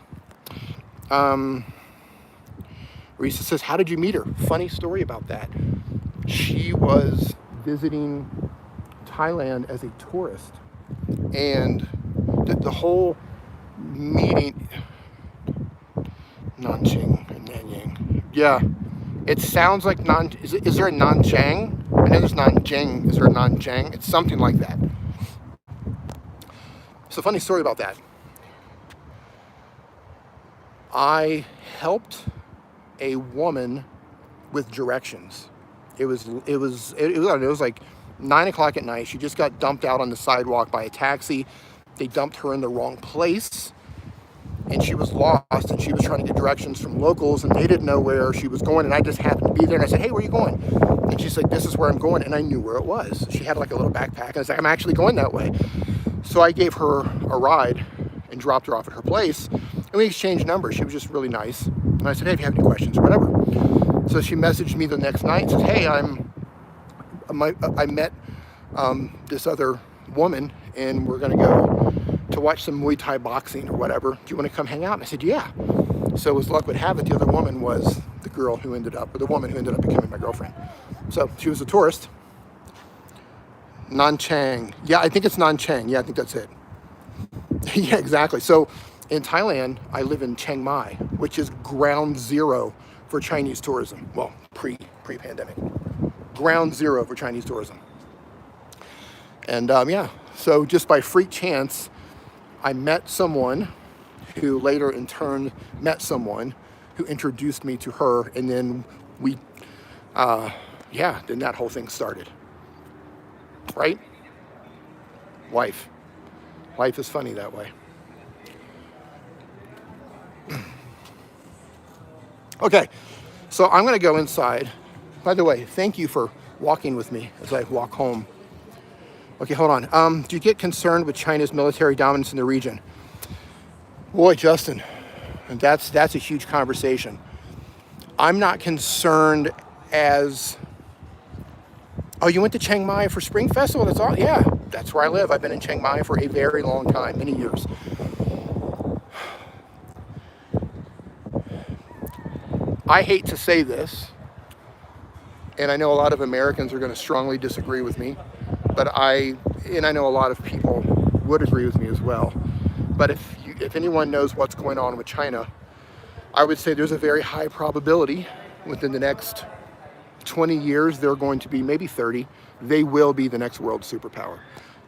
Risa says, how did you meet her? Funny story about that. She was visiting Thailand as a tourist, and the whole meeting, Nanjing and Nanyang. Yeah, it sounds like is there a Nanjang? I know there's Nanjing. Is there a Nanjang? It's something like that. It's a funny story about that. I helped a woman with directions. It was like 9 o'clock at night. She just got dumped out on the sidewalk by a taxi. They dumped her in the wrong place, and she was lost, and she was trying to get directions from locals, and they didn't know where she was going, and I just happened to be there, and I said, hey, where are you going? And she's like, this is where I'm going, and I knew where it was. She had like a little backpack, and I was like, I'm actually going that way. So I gave her a ride and dropped her off at her place, and we exchanged numbers. She was just really nice. And I said, hey, if you have any questions or whatever. So she messaged me the next night and said, hey, I met this other woman, and we're going to go to watch some Muay Thai boxing or whatever. Do you want to come hang out? And I said, yeah. So as luck would have it, the other woman was the woman who ended up becoming my girlfriend. So she was a tourist. Nanchang. Yeah, I think it's Nanchang. Yeah, I think that's it. Yeah, exactly. So in Thailand, I live in Chiang Mai, which is ground zero for Chinese tourism. Well, pre-pandemic. Ground zero for Chinese tourism. And yeah, so just by freak chance, I met someone who later in turn met someone who introduced me to her, and then we, then that whole thing started. Right? Life is funny that way. Okay, so I'm going to go inside. By the way, thank you for walking with me as I walk home. Okay, hold on. Do you get concerned with China's military dominance in the region? Boy, Justin, that's a huge conversation. I'm not concerned as... Oh, you went to Chiang Mai for Spring Festival? That's all? Yeah, that's where I live. I've been in Chiang Mai for a very long time, many years. I hate to say this, and I know a lot of Americans are going to strongly disagree with me, but I know a lot of people would agree with me as well. But if anyone knows what's going on with China, I would say there's a very high probability within the next 20 years, they're going to be, maybe 30, they will be the next world superpower.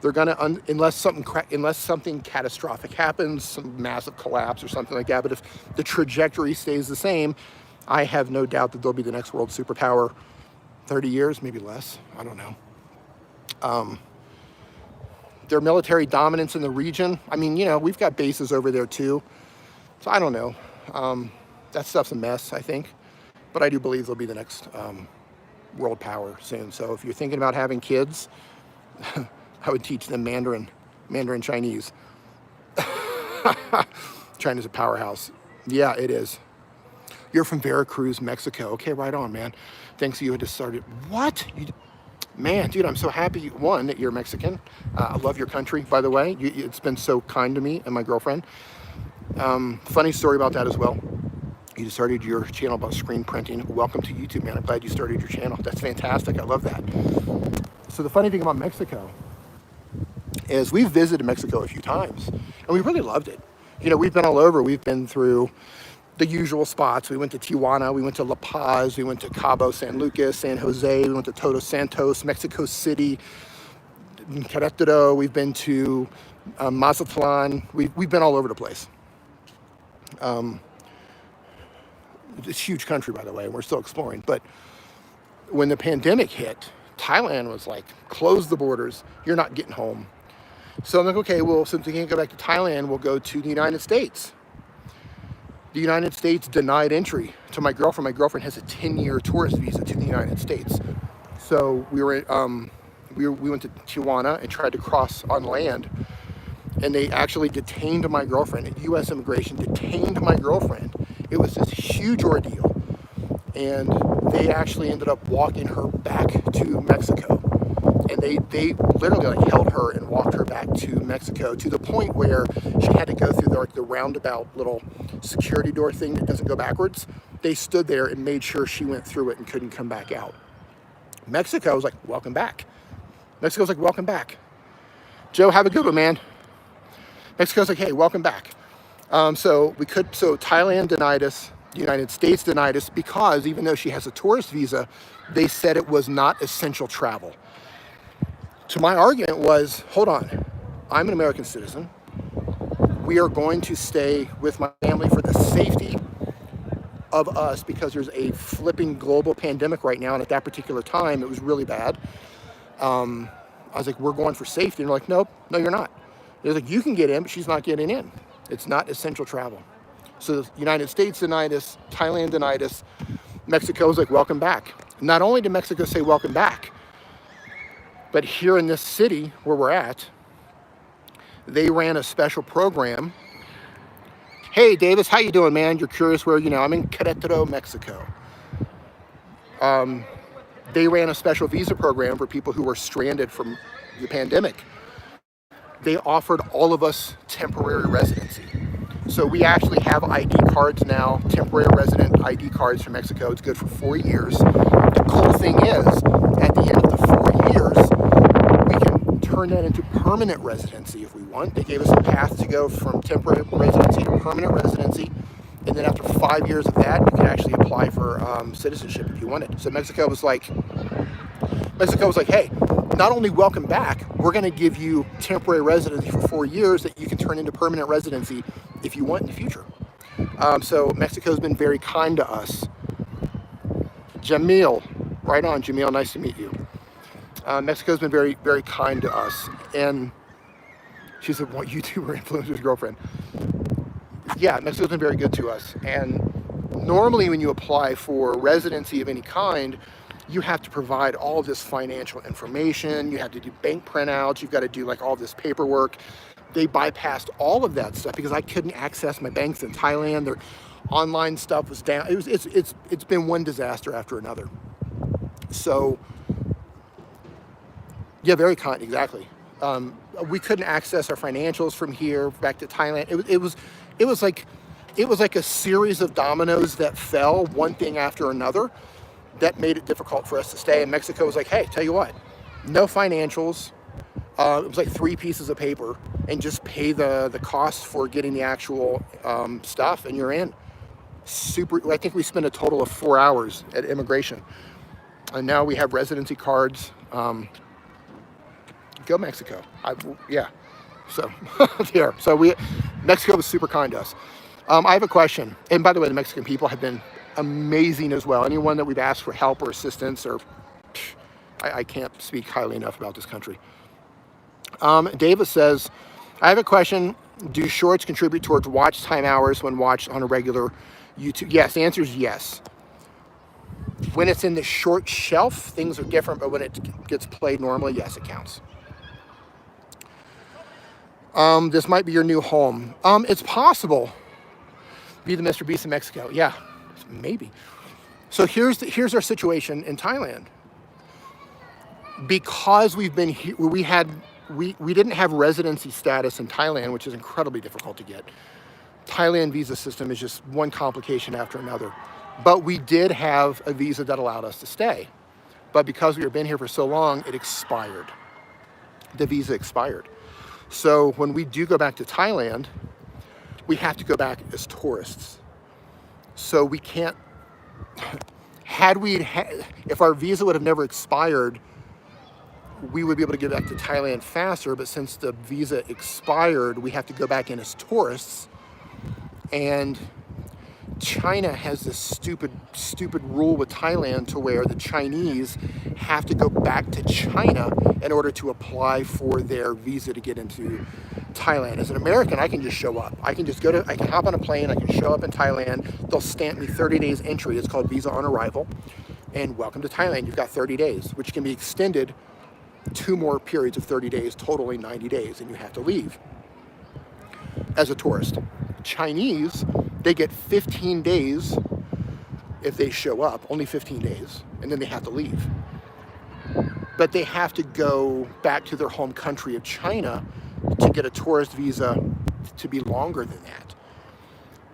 They're gonna, unless something catastrophic happens, some massive collapse or something like that, but if the trajectory stays the same, I have no doubt that they'll be the next world superpower. 30 years, maybe less, I don't know. Their military dominance in the region, I mean, you know, we've got bases over there too, so I don't know. That stuff's a mess, I think, but I do believe they'll be the next world power soon. So if you're thinking about having kids, I would teach them Mandarin Chinese. China's a powerhouse. Yeah, it is. You're from Veracruz, Mexico. Okay, right on, man. Thanks, you had just started. What? Man, dude, I'm so happy, one, that you're Mexican. I love your country, by the way. It's been so kind to me and my girlfriend. Funny story about that as well. You just started your channel about screen printing. Welcome to YouTube, man. I'm glad you started your channel. That's fantastic. I love that. So the funny thing about Mexico is we've visited Mexico a few times, and we really loved it. You know, we've been all over. We've been through the usual spots. We went to Tijuana, we went to La Paz, we went to Cabo San Lucas, San Jose, we went to Todos Santos, Mexico City, Querétaro, we've been to Mazatlan, we've been all over the place. It's a huge country, by the way, and we're still exploring. But when the pandemic hit, Thailand was like, close the borders, you're not getting home. So I'm like, okay, well, since we can't go back to Thailand, we'll go to the United States. The United States denied entry to my girlfriend. My girlfriend has a 10-year tourist visa to the United States. So we went to Tijuana and tried to cross on land, and they actually detained my girlfriend. U.S. immigration detained my girlfriend. It was this huge ordeal, and they actually ended up walking her back to Mexico. And they literally like held her and walked her back to Mexico, to the point where she had to go through the roundabout little security door thing that doesn't go backwards. They stood there and made sure she went through it and couldn't come back out. Mexico was like, welcome back. Mexico's like, welcome back. Joe, have a good one, man. Mexico's like, hey, welcome back. So Thailand denied us, the United States denied us, because even though she has a tourist visa, they said it was not essential travel. So my argument was, hold on, I'm an American citizen. We are going to stay with my family for the safety of us, because there's a flipping global pandemic right now, and at that particular time, it was really bad. I was like, we're going for safety. And they're like, nope, no, you're not. They're like, you can get in, but she's not getting in. It's not essential travel. So the United States denied us, Thailand denied us. Mexico's like, welcome back. Not only did Mexico say welcome back, but here in this city where we're at, they ran a special program. Hey, Davis, how you doing, man? You're curious where, I'm in Querétaro, Mexico. They ran a special visa program for people who were stranded from the pandemic. They offered all of us temporary residency. So we actually have ID cards now, temporary resident ID cards from Mexico. It's good for 4 years. The cool thing is, at the end of the 4 years, we can turn that into permanent residency if we want. They gave us a path to go from temporary residency to permanent residency. And then after 5 years of that, you can actually apply for citizenship if you wanted. So Mexico was like, hey, not only welcome back, we're going to give you temporary residency for 4 years that you can turn into permanent residency if you want in the future. So Mexico's been very kind to us. Jamil, right on, Jamil, nice to meet you. Mexico's been very, very kind to us. And she's a YouTuber influencer's girlfriend. Yeah, Mexico's been very good to us. And normally when you apply for residency of any kind, you have to provide all of this financial information. You have to do bank printouts. You've got to do like all this paperwork. They bypassed all of that stuff because I couldn't access my banks in Thailand. Their online stuff was down. It's been one disaster after another. So yeah, very kind, exactly. We couldn't access our financials from here back to Thailand. It was like a series of dominoes that fell, one thing after another, that made it difficult for us to stay. And Mexico was like, hey, tell you what, no financials. It was like 3 pieces of paper, and just pay the cost for getting the actual stuff, and you're in. I think we spent a total of 4 hours at immigration. And now we have residency cards. Go Mexico. Yeah. So, yeah. So Mexico was super kind to us. I have a question. And by the way, the Mexican people have been amazing as well. Anyone that we've asked for help or assistance, I can't speak highly enough about this country. Davis says, I have a question. Do shorts contribute towards watch time hours when watched on a regular YouTube? Yes, the answer is yes. When it's in the short shelf, things are different, but when it gets played normally, yes, it counts. This might be your new home. It's possible. Be the Mr. Beast in Mexico. Yeah, maybe. So here's our situation in Thailand. Because we've been here, we didn't have residency status in Thailand, which is incredibly difficult to get. Thailand visa system is just one complication after another. But we did have a visa that allowed us to stay. But because we had been here for so long, it expired. The visa expired. So when we do go back to Thailand, we have to go back as tourists. So we can't, if our visa would have never expired, we would be able to get back to Thailand faster, but since the visa expired, we have to go back in as tourists. And China has this stupid rule with Thailand to where the Chinese have to go back to China in order to apply for their visa to get into Thailand. As an American, I can just show up. I can hop on a plane, I can show up in Thailand, they'll stamp me 30 days entry, it's called visa on arrival, and welcome to Thailand, you've got 30 days, which can be extended 2 more periods of 30 days, totaling 90 days, and you have to leave as a tourist. Chinese, they get 15 days if they show up, only 15 days, and then they have to leave. But they have to go back to their home country of China to get a tourist visa to be longer than that.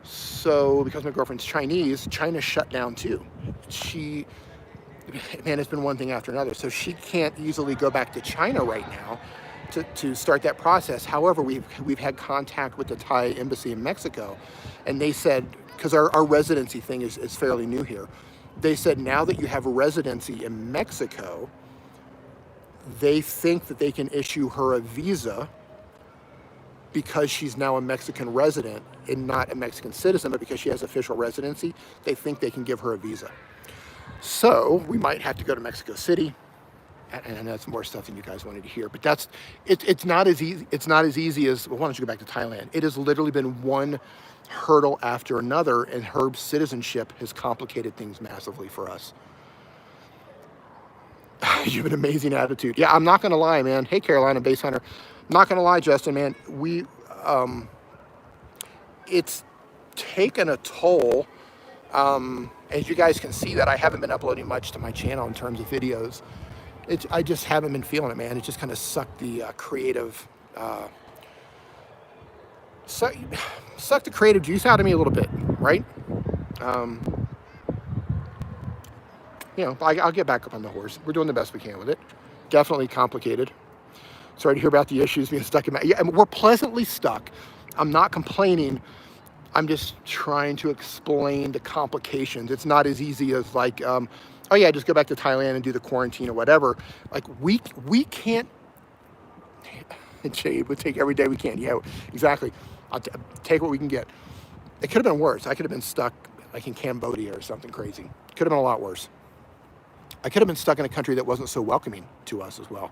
So because my girlfriend's Chinese, China shut down too. Man, it's been one thing after another. So she can't easily go back to China right now to start that process. However, we've had contact with the Thai embassy in Mexico, and they said, because our residency thing is fairly new here, they said now that you have a residency in Mexico, they think that they can issue her a visa because she's now a Mexican resident and not a Mexican citizen, but because she has official residency, they think they can give her a visa. So we might have to go to Mexico City, and that's more stuff than you guys wanted to hear. But it's not as easy. It's not as easy as, well, why don't you go back to Thailand? It has literally been one hurdle after another, and her citizenship has complicated things massively for us. You have an amazing attitude. Yeah, I'm not gonna lie, man. Hey, Carolina Base Hunter. I'm not gonna lie, Justin, man. It's taken a toll. As you guys can see that I haven't been uploading much to my channel in terms of videos. I just haven't been feeling it, man. It just kind of sucked the creative, sucked the creative juice out of me a little bit, right? You know, I'll get back up on the horse. We're doing the best we can with it. Definitely complicated. Sorry to hear about the issues being stuck in my, yeah, we're pleasantly stuck. I'm not complaining. I'm just trying to explain the complications. It's not as easy as like, oh yeah, just go back to Thailand and do the quarantine or whatever. Like we can't, Jade would take every day we can. Yeah, exactly. I'll take what we can get. It could have been worse. I could have been stuck like in Cambodia or something crazy. Could have been a lot worse. I could have been stuck in a country that wasn't so welcoming to us as well.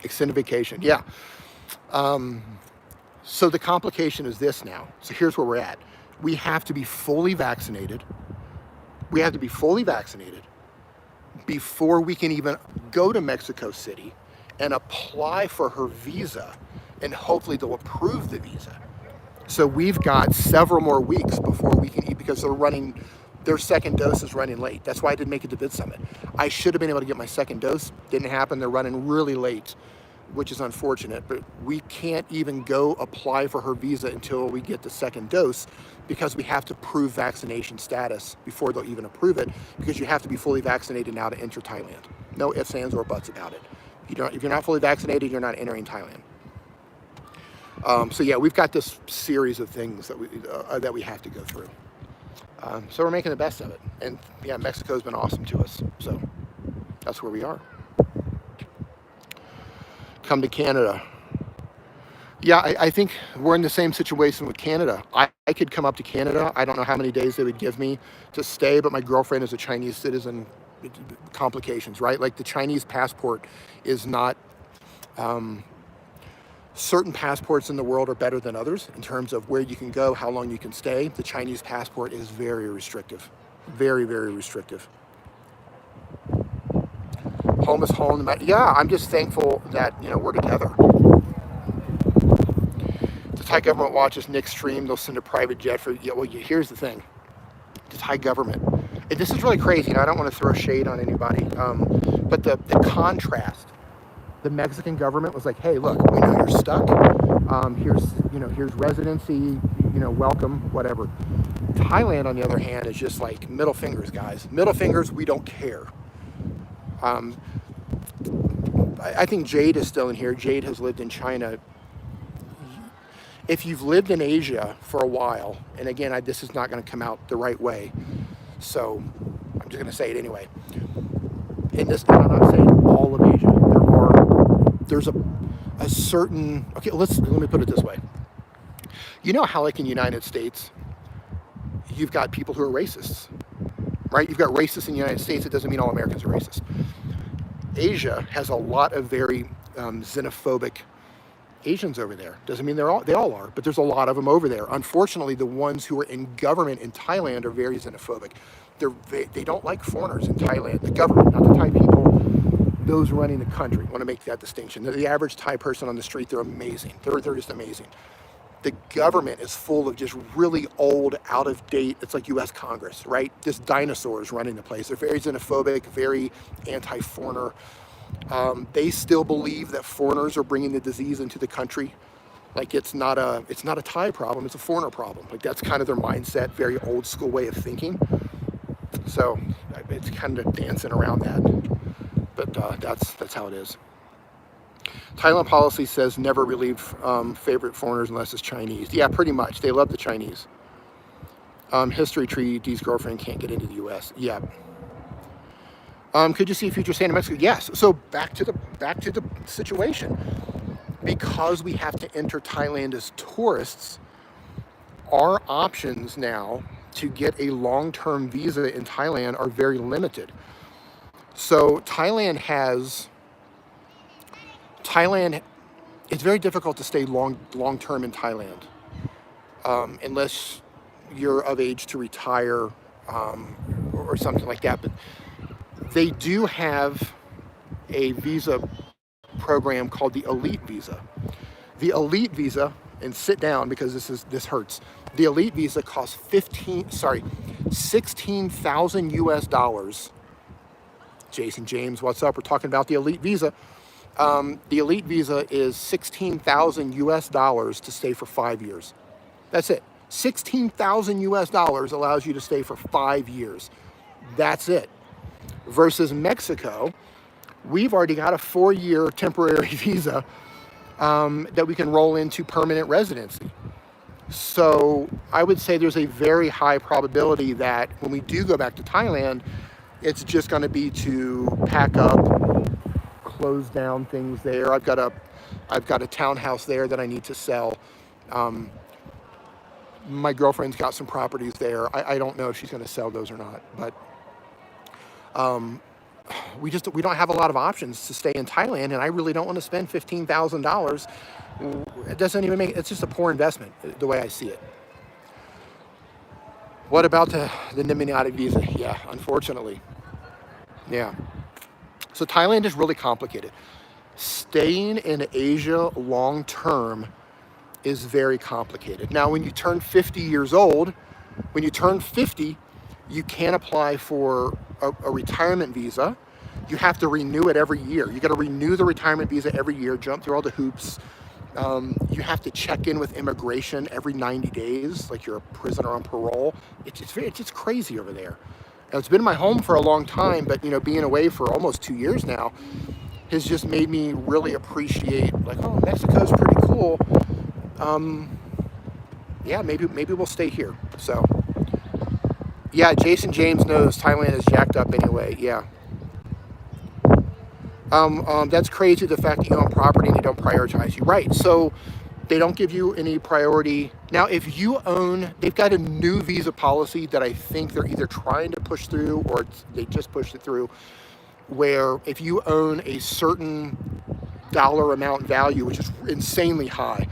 Extended vacation, yeah. So the complication is this now. So here's where we're at. We have to be fully vaccinated. We have to be fully vaccinated before we can even go to Mexico City and apply for her visa, and hopefully they'll approve the visa. So we've got several more weeks before we can eat, because their second dose is running late. That's why I didn't make it to Bid Summit. I should have been able to get my second dose. Didn't happen. They're running really late, which is unfortunate, but we can't even go apply for her visa until we get the second dose, because we have to prove vaccination status before they'll even approve it, because you have to be fully vaccinated now to enter Thailand. No ifs, ands, or buts about it. If you're not fully vaccinated, you're not entering Thailand. So yeah, we've got this series of things that we have to go through. So we're making the best of it. And yeah, Mexico's been awesome to us. So that's where we are. Come to Canada. Yeah, I think we're in the same situation with Canada. I could come up to Canada. I don't know how many days they would give me to stay, but my girlfriend is a Chinese citizen. Complications, right? Like the Chinese passport is not, certain passports in the world are better than others in terms of where you can go, how long you can stay. The Chinese passport is very restrictive. Very, very restrictive. Home is home. Yeah, I'm just thankful that, you know, we're together. The Thai government watches Nick's stream. They'll send a private jet for, yeah, well, here's the thing. The Thai government, and this is really crazy, and I don't want to throw shade on anybody, but the contrast. The Mexican government was like, hey, look, we know you're stuck. Here's residency, welcome, whatever. Thailand, on the other hand, is just like middle fingers, guys. Middle fingers, we don't care. I think Jade is still in here. Jade has lived in China. if you've lived in Asia for a while, and again, this is not going to come out the right way, so I'm just going to say it anyway. In this, and I'm not saying all of Asia. There's a certain, okay, let me put it this way. You know how, like in the United States, you've got people who are racists, right? You've got racists in the United States. It doesn't mean all Americans are racist. Asia has a lot of very xenophobic Asians over there. Doesn't mean they all are, but there's a lot of them over there. Unfortunately, the ones who are in government in Thailand are very xenophobic. They don't like foreigners in Thailand. The government, not the Thai people, those running the country. I want to make that distinction. The average Thai person on the street, they're amazing. They're just amazing. The government is full of just really old, out of date. It's like U.S. Congress, right? Just dinosaurs running the place. They're very xenophobic, very anti-foreigner. They still believe that foreigners are bringing the disease into the country. Like it's not a Thai problem, it's a foreigner problem. Like that's kind of their mindset, very old school way of thinking. So it's kind of dancing around that, but that's how it is. Thailand policy says never relieve favorite foreigners unless it's Chinese. Yeah, pretty much. They love the Chinese. History tree, Dee's girlfriend can't get into the U.S. Yeah. Could you see a future staying in Mexico? Yes. So back to the situation. Because we have to enter Thailand as tourists, our options now to get a long-term visa in Thailand are very limited. So Thailand, it's very difficult to stay long-term in Thailand unless you're of age to retire or something like that. But they do have a visa program called the Elite Visa. The Elite Visa, and sit down because this hurts. The Elite Visa costs $16,000 US. Jason James, what's up? We're talking about the Elite Visa. The Elite Visa is $16,000 US to stay for 5 years. That's it. $16,000 US allows you to stay for 5 years. That's it. Versus Mexico, we've already got a 4-year temporary visa that we can roll into permanent residency. So I would say there's a very high probability that when we do go back to Thailand, it's just going to be to pack up, close down things there. I've got a townhouse there that I need to sell. My girlfriend's got some properties there. I don't know if she's going to sell those or not, but we don't have a lot of options to stay in Thailand, and I really don't want to spend $15,000. It doesn't even it's just a poor investment the way I see it. What about the Nimmin visa? Yeah, unfortunately. Yeah. So Thailand is really complicated. Staying in Asia long term is very complicated. Now, when you turn 50 years old, you can apply for a retirement visa. You have to renew it every year. You got to renew the retirement visa every year, jump through all the hoops. You have to check in with immigration every 90 days, like you're a prisoner on parole. It's just crazy over there. And it's been my home for a long time, but being away for almost 2 years now has just made me really appreciate, like, oh, Mexico's pretty cool. Yeah, maybe we'll stay here. So, yeah, Jason James knows Thailand is jacked up anyway. Yeah. That's crazy, the fact that you own property and they don't prioritize you. Right, so they don't give you any priority. Now, if you own, they've got a new visa policy that I think they're either trying to push through or they just pushed it through, where if you own a certain dollar amount value, which is insanely high,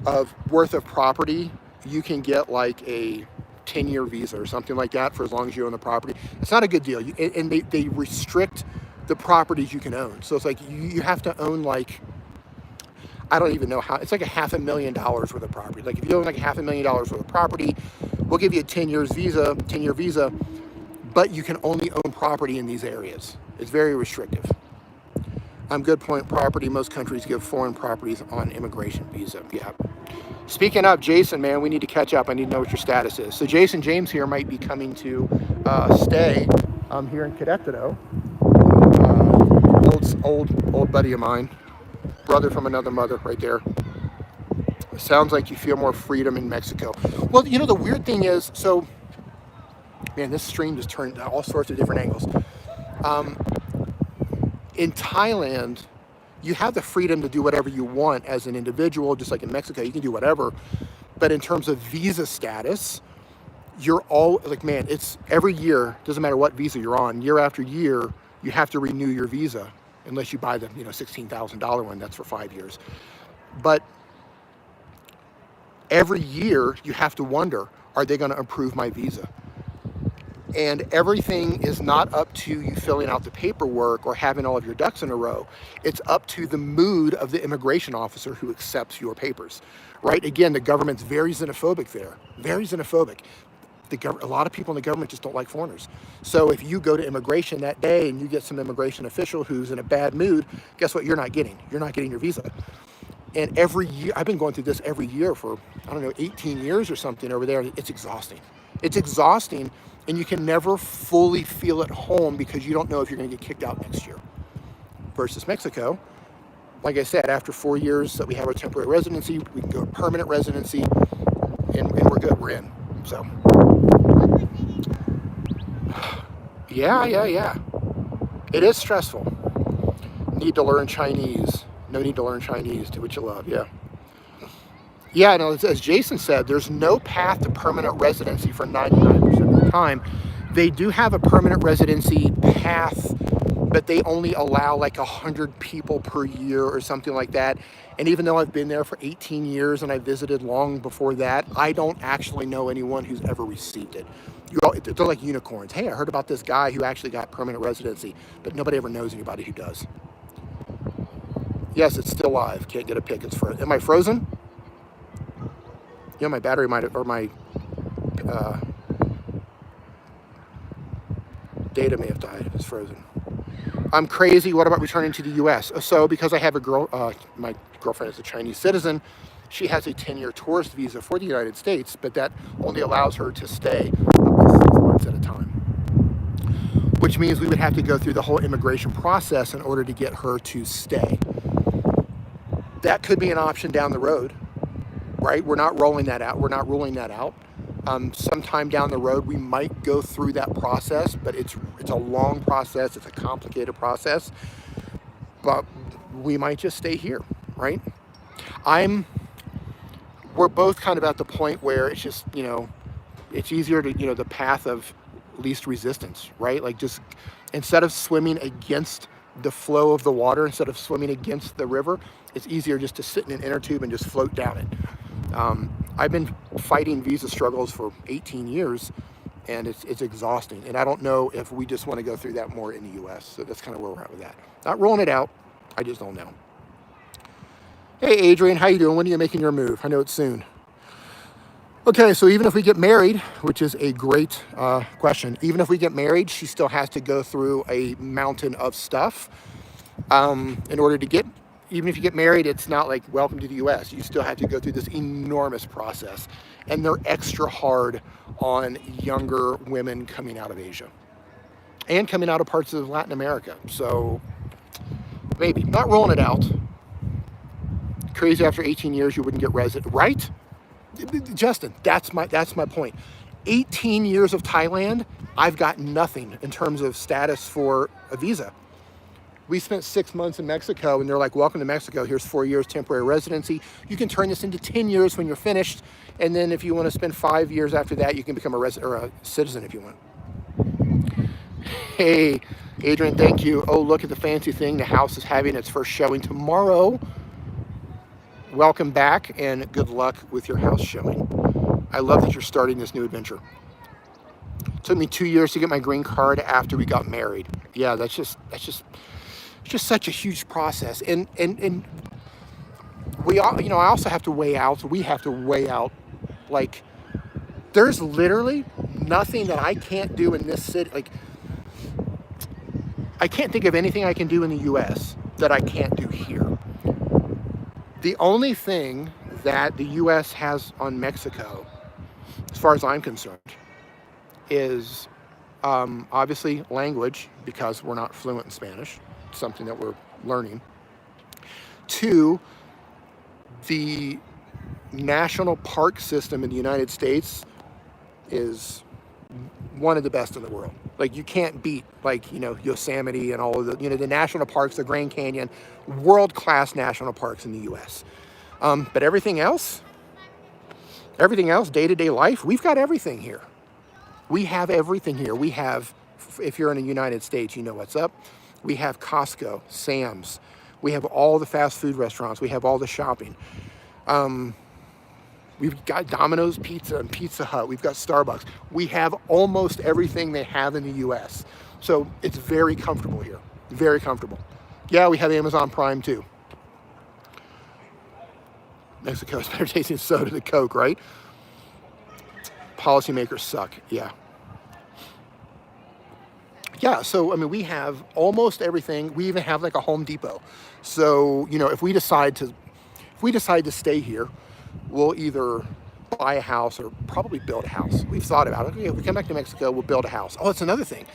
of worth of property, you can get like a 10-year visa or something like that for as long as you own the property. It's not a good deal. And they restrict the properties you can own. So it's like you have to own, like, I don't even know how, it's like $500,000 worth of property. Like if you own like $500,000 worth of property, we'll give you a 10-year visa, but you can only own property in these areas. It's very restrictive. Good point, property. Most countries give foreign properties on immigration visa. Yeah. Speaking of, Jason, man, we need to catch up. I need to know what your status is. So Jason James here might be coming to stay here in Querétaro. Old buddy of mine, brother from another mother right there. Sounds like you feel more freedom in Mexico. Well, you know, the weird thing is, so, man, this stream just turned all sorts of different angles. In Thailand, you have the freedom to do whatever you want as an individual, just like in Mexico, you can do whatever. But in terms of visa status, you're all like, man, it's every year, doesn't matter what visa you're on, year after year, you have to renew your visa unless you buy the, you know, $16,000 one, that's for 5 years. But every year you have to wonder, are they going to approve my visa? And everything is not up to you filling out the paperwork or having all of your ducks in a row. It's up to the mood of the immigration officer who accepts your papers, right? Again, the government's very xenophobic there, very xenophobic. A lot of people in the government just don't like foreigners. So if you go to immigration that day and you get some immigration official who's in a bad mood, guess what you're not getting? You're not getting your visa. And every year, I've been going through this every year for, I don't know, 18 years or something over there. It's exhausting. It's exhausting, and you can never fully feel at home because you don't know if you're going to get kicked out next year. Versus Mexico, like I said, after 4 years that we have our temporary residency, we can go to permanent residency, and we're good, we're in. So, yeah. It is stressful. Need to learn Chinese. No need to learn Chinese. Do what you love, yeah. Yeah, no, as Jason said, there's no path to permanent residency for 99% of the time. They do have a permanent residency path, but they only allow like 100 people per year or something like that. And even though I've been there for 18 years and I visited long before that, I don't actually know anyone who's ever received it. They're like unicorns. Hey, I heard about this guy who actually got permanent residency, but nobody ever knows anybody who does. Yes, it's still live. Can't get a pic. It's frozen. Am I frozen? You know, my battery might, or my data may have died if it's frozen. I'm crazy. What about returning to the U.S.? So because I have a girl, my girlfriend is a Chinese citizen, she has a 10-year tourist visa for the United States, but that only allows her to stay up to 6 months at a time. Which means we would have to go through the whole immigration process in order to get her to stay. That could be an option down the road, right? We're not rolling that out. We're not ruling that out. Sometime down the road, we might go through that process, but it's a long process. It's a complicated process, but we might just stay here, right? We're both kind of at the point where it's just, you know, it's easier to, you know, the path of least resistance, right? Like just instead of swimming against the flow of the water, instead of swimming against the river, it's easier just to sit in an inner tube and just float down it. I've been fighting visa struggles for 18 years, and it's exhausting. And I don't know if we just want to go through that more in the U.S. So that's kind of where we're at with that. Not rolling it out. I just don't know. Hey, Adrian, how you doing? When are you making your move? I know it's soon. Okay, so even if we get married, which is a great question, even if we get married, she still has to go through a mountain of stuff in order to get. Even if you get married, it's not like welcome to the U.S. You still have to go through this enormous process. And they're extra hard on younger women coming out of Asia and coming out of parts of Latin America. So maybe, not rolling it out. Crazy after 18 years, you wouldn't get resident, right? Justin, that's my point. 18 years of Thailand, I've got nothing in terms of status for a visa. We spent 6 months in Mexico, and they're like, welcome to Mexico. Here's 4 years temporary residency. You can turn this into 10 years when you're finished. And then if you want to spend 5 years after that, you can become a citizen if you want. Hey, Adrian, thank you. Oh, look at the fancy thing. The house is having its first showing tomorrow. Welcome back, and good luck with your house showing. I love that you're starting this new adventure. It took me 2 years to get my green card after we got married. Yeah, that's just such a huge process. And we all, you know, I also have to weigh out, we have to weigh out, like, there's literally nothing that I can't do in this city. Like, I can't think of anything I can do in the U.S. that I can't do here. The only thing that the U.S. has on Mexico, as far as I'm concerned, is obviously language, because we're not fluent in Spanish, something that we're learning. 2, the national park system in the United States is one of the best in the world. Like, you can't beat, like, you know, Yosemite and all of the, you know, the national parks, the Grand Canyon, world-class national parks in the U.S. But everything else, day-to-day life, we've got everything here. We have everything here. We have, if you're in the United States, you know what's up. We have Costco, Sam's. We have all the fast food restaurants. We have all the shopping. We've got Domino's Pizza and Pizza Hut. We've got Starbucks. We have almost everything they have in the U.S. So it's very comfortable here. Very comfortable. Yeah, we have Amazon Prime too. Mexico is better tasting soda than Coke, right? Policymakers suck. Yeah. Yeah, so, I mean, we have almost everything. We even have like a Home Depot. So, you know, if we decide to stay here, we'll either buy a house or probably build a house. We've thought about it. Okay, if we come back to Mexico, we'll build a house. Oh, it's another thing.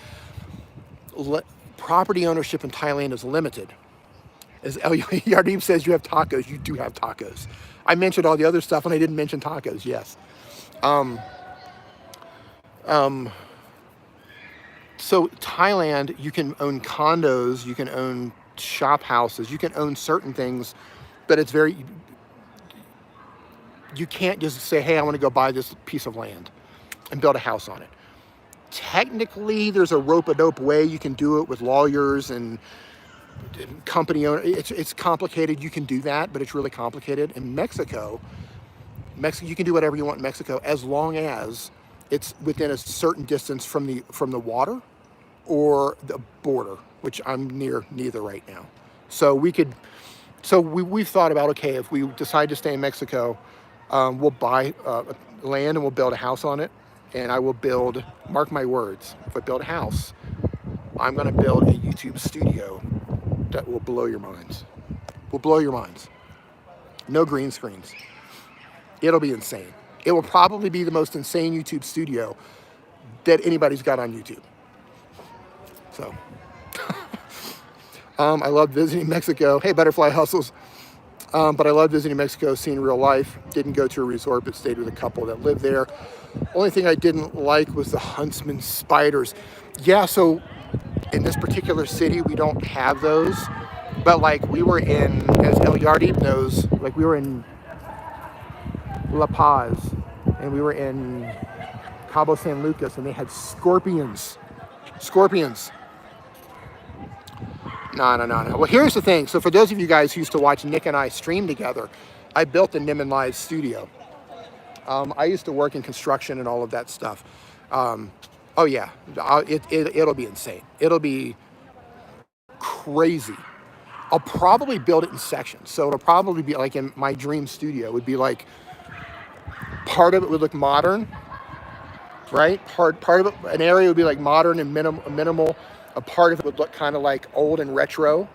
Property ownership in Thailand is limited. As Yardeem says, you have tacos. You do have tacos. I mentioned all the other stuff and I didn't mention tacos. Yes. So Thailand, you can own condos, you can own shop houses, you can own certain things, but it's very, you can't just say, hey, I want to go buy this piece of land and build a house on it. Technically, there's a rope-a-dope way you can do it with lawyers and company owner. It's complicated. You can do that, but it's really complicated. In Mexico, you can do whatever you want in Mexico as long as it's within a certain distance from the water or the border, which I'm near neither right now. So we've thought about, okay, if we decide to stay in Mexico, we'll buy land and we'll build a house on it. And I will build, mark my words, if I build a house, I'm going to build a YouTube studio that will blow your minds. Will blow your minds. No green screens. It'll be insane. It will probably be the most insane YouTube studio that anybody's got on YouTube. So, I love visiting Mexico. Hey, Butterfly Hustles. But I love visiting Mexico, seeing real life. Didn't go to a resort, but stayed with a couple that lived there. Only thing I didn't like was the huntsman spiders. Yeah, so in this particular city, we don't have those. But like we were in, as El Yardi knows, like we were in La Paz and we were in Cabo San Lucas and they had scorpions. Scorpions. No. Well, here's the thing. So for those of you guys who used to watch Nick and I stream together, I built the Nimmin Live studio. I used to work in construction and all of that stuff. Oh yeah, it'll be insane. It'll be crazy. I'll probably build it in sections. So it'll probably be like in my dream studio. It would be like, part of it would look modern, right? Part of it, an area would be like modern and minimal. A part of it would look kind of like old and retro.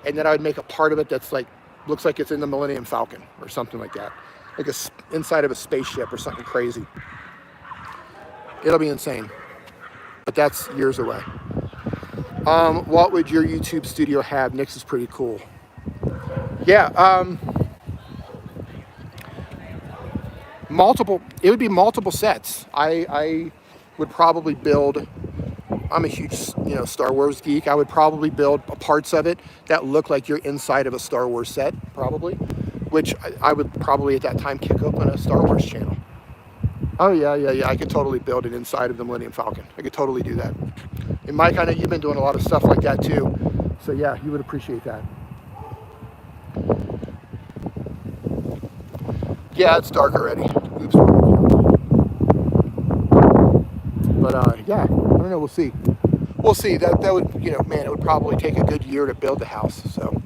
And then I would make a part of it that's like, looks like it's in the Millennium Falcon or something like that. Like inside of a spaceship or something crazy. It'll be insane. But that's years away. What would your YouTube studio have? Nick's is pretty cool. Yeah, it would be multiple sets. I would probably build, I'm a huge, Star Wars geek. I would probably build parts of it that look like you're inside of a Star Wars set, probably, which I would probably at that time kick open a Star Wars channel. Oh yeah. I could totally build it inside of the Millennium Falcon. I could totally do that. And Mike, I know you've been doing a lot of stuff like that too. So yeah, you would appreciate that. Yeah, it's dark already. Oops. But yeah, I don't know. We'll see. We'll see. That would, man, it would probably take a good year to build the house. So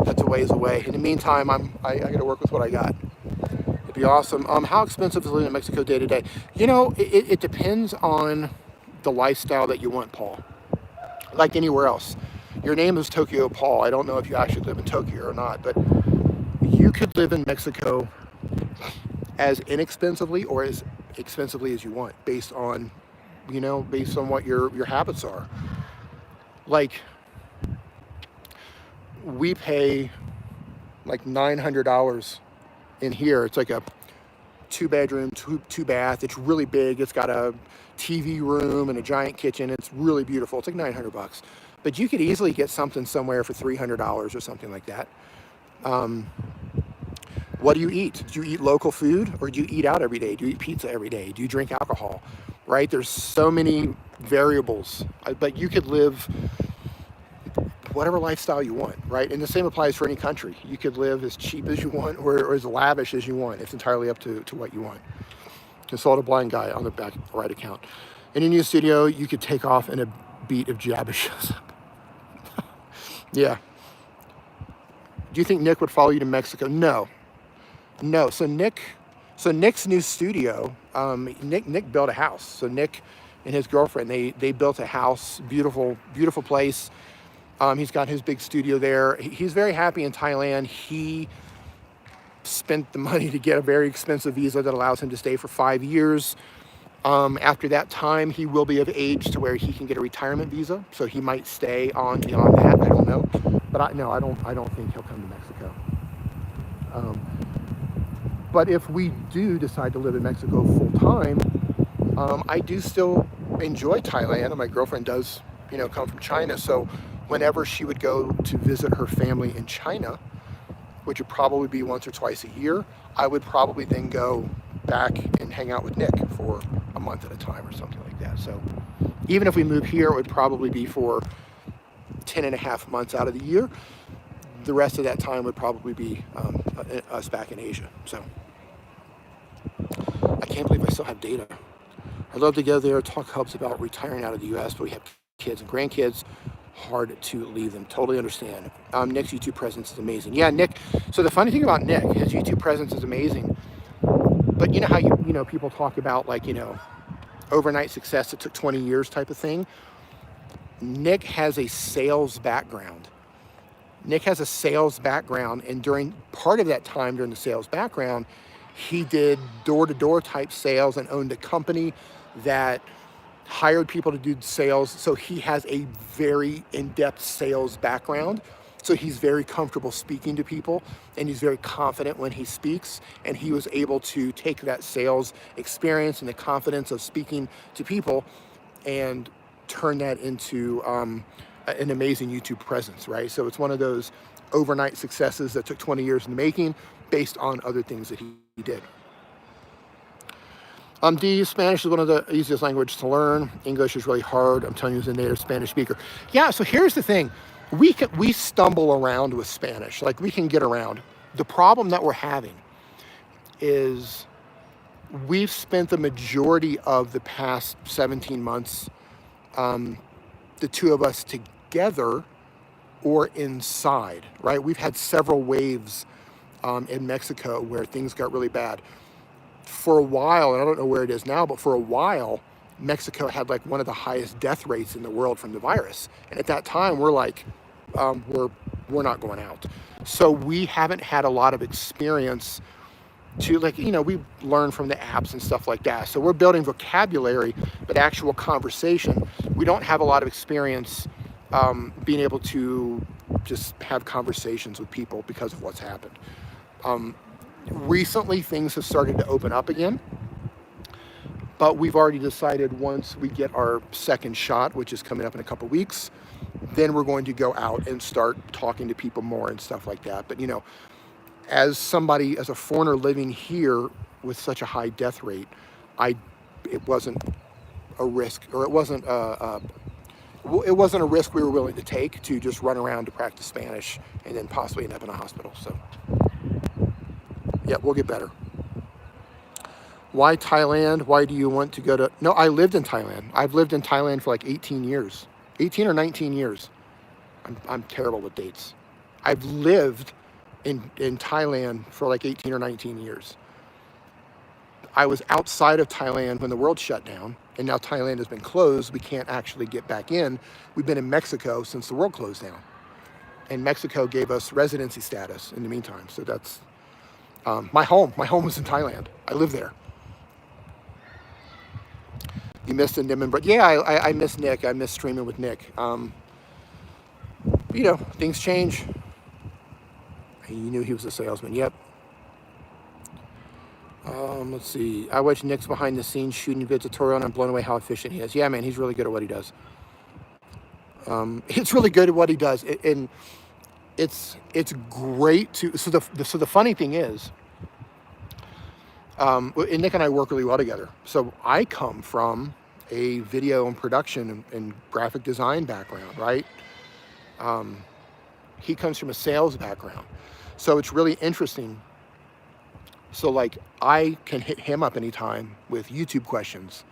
that's a ways away. In the meantime, I got to work with what I got. It'd be awesome. How expensive is living in Mexico day to day? It depends on the lifestyle that you want, Paul. Like anywhere else. Your name is Tokyo Paul. I don't know if you actually live in Tokyo or not, but you could live in Mexico as inexpensively or as expensively as you want, based on what your habits are. Like, we pay like $900 in here. It's like a 2-bedroom, two bath. It's really big. It's got a TV room and a giant kitchen. It's really beautiful. It's like $900, but you could easily get something somewhere for $300 or something like that. What do you eat? Do you eat local food, or do you eat out every day? Do you eat pizza every day? Do you drink alcohol? Right? There's so many variables, but you could live whatever lifestyle you want, right? And the same applies for any country. You could live as cheap as you want, or as lavish as you want. It's entirely up to what you want. Consult a blind guy on the back right account. In a new studio, you could take off in a beat of Jabbershas. Yeah. Do you think Nick would follow you to Mexico? No. No. So Nick's new studio, Nick built a house. So Nick and his girlfriend, they built a house, beautiful place. He's got his big studio there. He's very happy in Thailand. He spent the money to get a very expensive visa that allows him to stay for 5 years. After that time, he will be of age to where he can get a retirement visa. So he might stay on beyond that. I don't know. But I don't think he'll come to Mexico. But if we do decide to live in Mexico full time, I do still enjoy Thailand, and my girlfriend does, come from China. So whenever she would go to visit her family in China, which would probably be once or twice a year, I would probably then go back and hang out with Nick for a month at a time or something like that. So even if we move here, it would probably be for 10.5 months out of the year. The rest of that time would probably be us back in Asia. So I can't believe I still have data. I'd love to go there, talk hubs about retiring out of the US, but we have kids and grandkids. Hard to leave them. Totally understand. Nick's YouTube presence is amazing. Yeah, Nick. So the funny thing about Nick, his YouTube presence is amazing. But you know how people talk about overnight success that took 20 years type of thing. Nick has a sales background. And during part of that time, during the sales background, he did door-to-door type sales and owned a company that hired people to do sales. So he has a very in-depth sales background. So he's very comfortable speaking to people, and he's very confident when he speaks. And he was able to take that sales experience and the confidence of speaking to people and turn that into an amazing YouTube presence, right? So it's one of those overnight successes that took 20 years in the making based on other things that he did. Spanish is one of the easiest languages to learn. English is really hard. I'm telling you, as a native Spanish speaker. Yeah, so here's the thing. We stumble around with Spanish. Like, we can get around. The problem that we're having is we've spent the majority of the past 17 months, the two of us together or inside, right? We've had several waves in Mexico where things got really bad. For a while, and I don't know where it is now, but for a while, Mexico had like one of the highest death rates in the world from the virus. And at that time, we're like, we're not going out. So we haven't had a lot of experience to we learn from the apps and stuff like that. So we're building vocabulary, but actual conversation, we don't have a lot of experience being able to just have conversations with people because of what's happened. Recently, things have started to open up again, but we've already decided once we get our second shot, which is coming up in a couple weeks, then we're going to go out and start talking to people more and stuff like that. But as a foreigner living here with such a high death rate, it wasn't a risk, or it wasn't a risk we were willing to take to just run around to practice Spanish and then possibly end up in a hospital. So yeah, we'll get better. Why Thailand? Why do you want to go to... No, I lived in Thailand. I've lived in Thailand for like 18 years. 18 or 19 years. I'm terrible with dates. I've lived in Thailand for like 18 or 19 years. I was outside of Thailand when the world shut down, and now Thailand has been closed. We can't actually get back in. We've been in Mexico since the world closed down. And Mexico gave us residency status in the meantime. So that's my home. My home was in Thailand. I live there. You missed the Nimmin, but yeah, I miss Nick. I miss streaming with Nick. Things change. You knew he was a salesman. Yep. Let's see. I watched Nick's behind the scenes shooting vid tutorial, and I'm blown away how efficient he is. Yeah, man, he's really good at what he does. He's really good at what he does, and it's great to. So the funny thing is, and Nick and I work really well together. So I come from a video and production and graphic design background, right? He comes from a sales background, so it's really interesting. So like I can hit him up anytime with YouTube questions,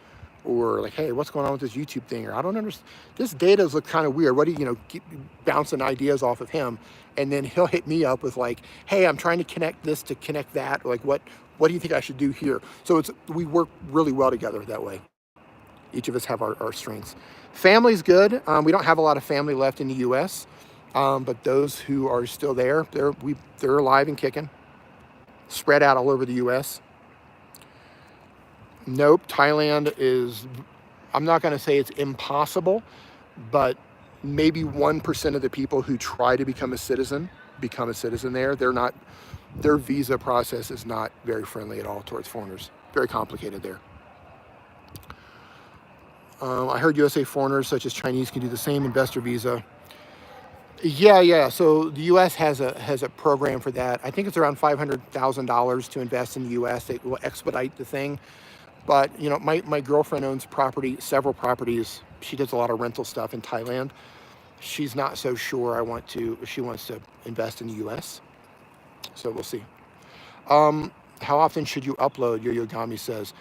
or like, hey, what's going on with this YouTube thing? Or I don't understand. This data's look kind of weird. What do you, keep bouncing ideas off of him, and then he'll hit me up with like, hey, I'm trying to connect this to connect that. Like, what do you think I should do here? So we work really well together that way. Each of us have our strengths. Family's good. We don't have a lot of family left in the U.S., but those who are still there, they're alive and kicking. Spread out all over the U.S. Nope, Thailand is, I'm not going to say it's impossible, but maybe 1% of the people who try to become a citizen there. Their visa process is not very friendly at all towards foreigners. Very complicated there. I heard USA foreigners such as Chinese can do the same investor visa. Yeah. So the U.S. has a program for that. I think it's around $500,000 to invest in the U.S. It will expedite the thing. But my girlfriend owns several properties. She does a lot of rental stuff in Thailand. She's not so sure she wants to invest in the U.S. So we'll see. How often should you upload? Yoyogami says,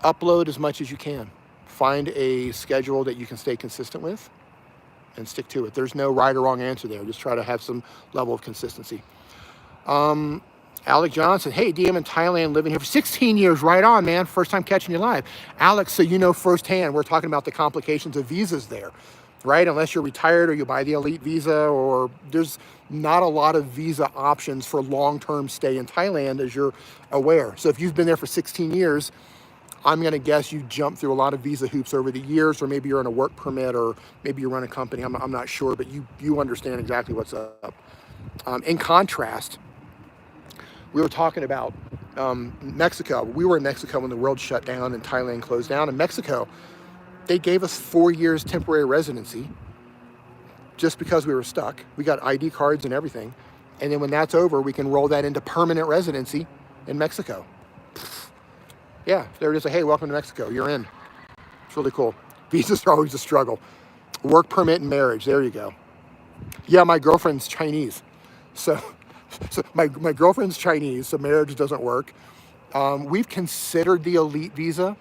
upload as much as you can. Find a schedule that you can stay consistent with and stick to it. There's no right or wrong answer there. Just try to have some level of consistency. Alec Johnson, hey, DM in Thailand, living here for 16 years. Right on, man. First time catching you live. Alex, so you know firsthand, we're talking about the complications of visas there, right? Unless you're retired or you buy the elite visa, or there's not a lot of visa options for long-term stay in Thailand, as you're aware. So if you've been there for 16 years, I'm going to guess you jumped through a lot of visa hoops over the years, or maybe you're on a work permit, or maybe you run a company. I'm not sure, but you understand exactly what's up. In contrast, we were talking about Mexico. We were in Mexico when the world shut down and Thailand closed down. In Mexico, they gave us 4 years temporary residency just because we were stuck. We got ID cards and everything. And then when that's over, we can roll that into permanent residency in Mexico. Yeah, there it is. Hey, welcome to Mexico. You're in. It's really cool. Visas are always a struggle. Work permit and marriage. There you go. Yeah, my girlfriend's Chinese. So my girlfriend's Chinese, so marriage doesn't work. We've considered the elite visa.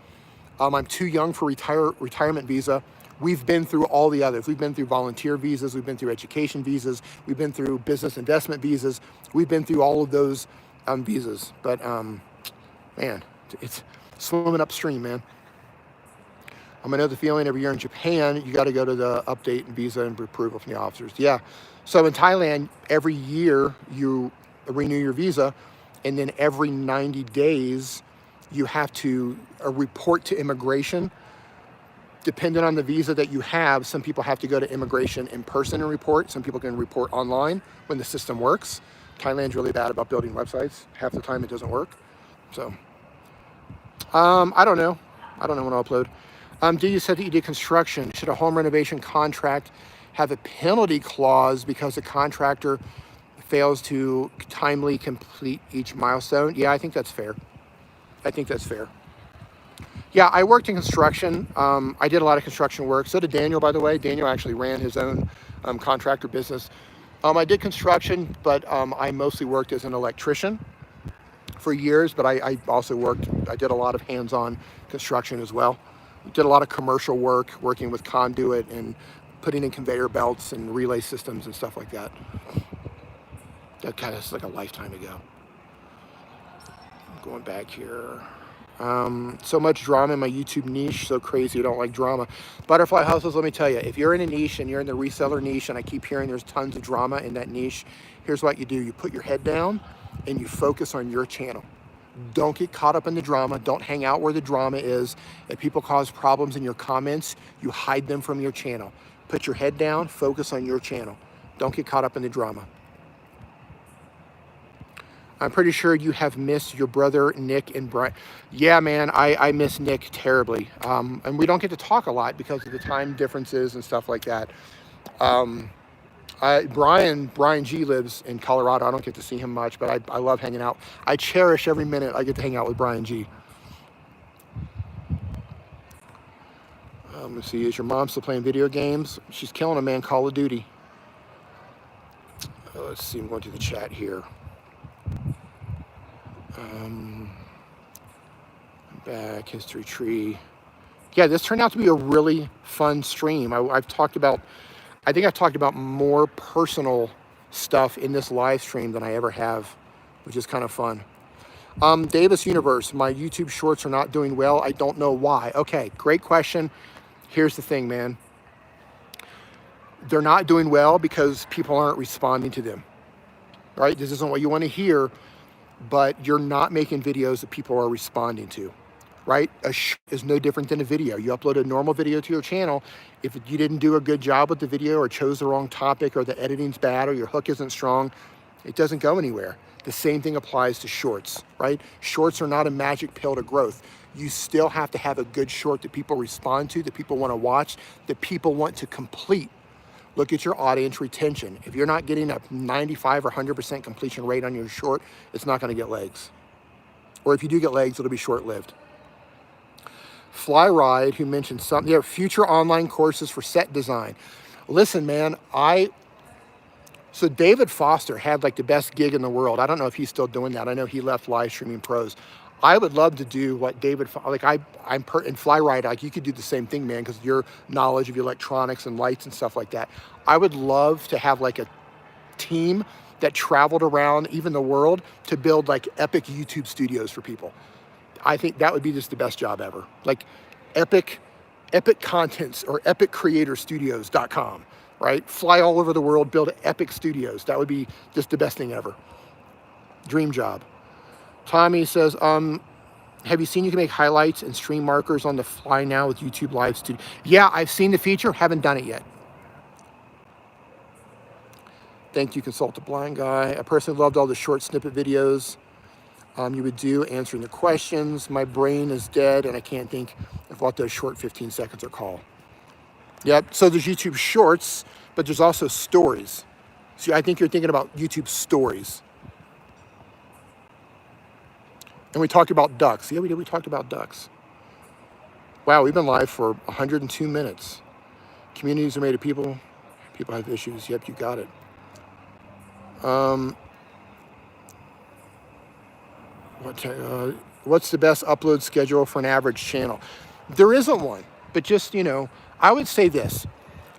I'm too young for retirement visa. We've been through all the others. We've been through volunteer visas. We've been through education visas. We've been through business investment visas. We've been through all of those visas. But man, it's swimming upstream, man. I know the feeling every year in Japan, you got to go to the update and visa and approval from the officers. Yeah. So in Thailand, every year you renew your visa, and then every 90 days you have to report to immigration. Depending on the visa that you have, some people have to go to immigration in person and report. Some people can report online when the system works. Thailand's really bad about building websites. Half the time it doesn't work. So, I don't know when I'll upload. You said that you did construction. Should a home renovation contract have a penalty clause because the contractor fails to timely complete each milestone? Yeah, I think that's fair. Yeah, I worked in construction. I did a lot of construction work. So did Daniel, by the way. Daniel actually ran his own contractor business. I did construction, but I mostly worked as an electrician for years, but I also I did a lot of hands-on construction as well. Did a lot of commercial work, working with conduit and putting in conveyor belts and relay systems and stuff like that. That kind of is like a lifetime ago. I'm going back here. So much drama in my YouTube niche, so crazy, I don't like drama. Butterfly Hustles, let me tell you, if you're in a niche and you're in the reseller niche, and I keep hearing there's tons of drama in that niche, here's what you do. You put your head down and you focus on your channel. Don't get caught up in the drama. Don't hang out where the drama is. If people cause problems in your comments, you hide them from your channel. Put your head down, focus on your channel. Don't get caught up in the drama. I'm pretty sure you have missed your brother, Nick and Brian. Yeah, man, I miss Nick terribly. And we don't get to talk a lot because of the time differences and stuff like that. Brian G lives in Colorado. I don't get to see him much, but I love hanging out. I cherish every minute I get to hang out with Brian G. Let's see, is your mom still playing video games? She's killing a man, Call of Duty. Let's see, I'm going to the chat here. Back, history tree. Yeah, this turned out to be a really fun stream. I think I've talked about more personal stuff in this live stream than I ever have, which is kind of fun. Davis Universe, my YouTube shorts are not doing well. I don't know why. Okay, great question. Here's the thing, man. They're not doing well because people aren't responding to them, right? This isn't what you want to hear, but you're not making videos that people are responding to, right? Is no different than a video. You upload a normal video to your channel. If you didn't do a good job with the video or chose the wrong topic or the editing's bad or your hook isn't strong, it doesn't go anywhere. The same thing applies to shorts, right? Shorts are not a magic pill to growth. You still have to have a good short that people respond to, that people want to watch, that people want to complete. Look at your audience retention. If you're not getting a 95 or 100% completion rate on your short, it's not going to get legs. Or if you do get legs, it'll be short-lived. Flyride, who mentioned something, yeah, future online courses for set design. Listen, man, so David Foster had like the best gig in the world. I don't know if he's still doing that. I know he left live streaming pros. I would love to do what David, like in Flyride, like you could do the same thing, man, because your knowledge of electronics and lights and stuff like that. I would love to have like a team that traveled around even the world to build like epic YouTube studios for people. I think that would be just the best job ever. Like epic contents or epiccreatorstudios.com, right? Fly all over the world, build epic studios. That would be just the best thing ever. Dream job. Tommy says, have you seen you can make highlights and stream markers on the fly now with YouTube Live Studio? Yeah, I've seen the feature, haven't done it yet. Thank you, Consult the Blind Guy. I personally loved all the short snippet videos you would do answering the questions. My brain is dead and I can't think of what those short 15 seconds are called. Yep, so there's YouTube Shorts, but there's also stories. See, I think you're thinking about YouTube Stories. And we talked about ducks. Yeah, we did. We talked about ducks. Wow, we've been live for 102 minutes. Communities are made of people. People have issues. Yep, you got it. What's the best upload schedule for an average channel? There isn't one, but just, you know, I would say this.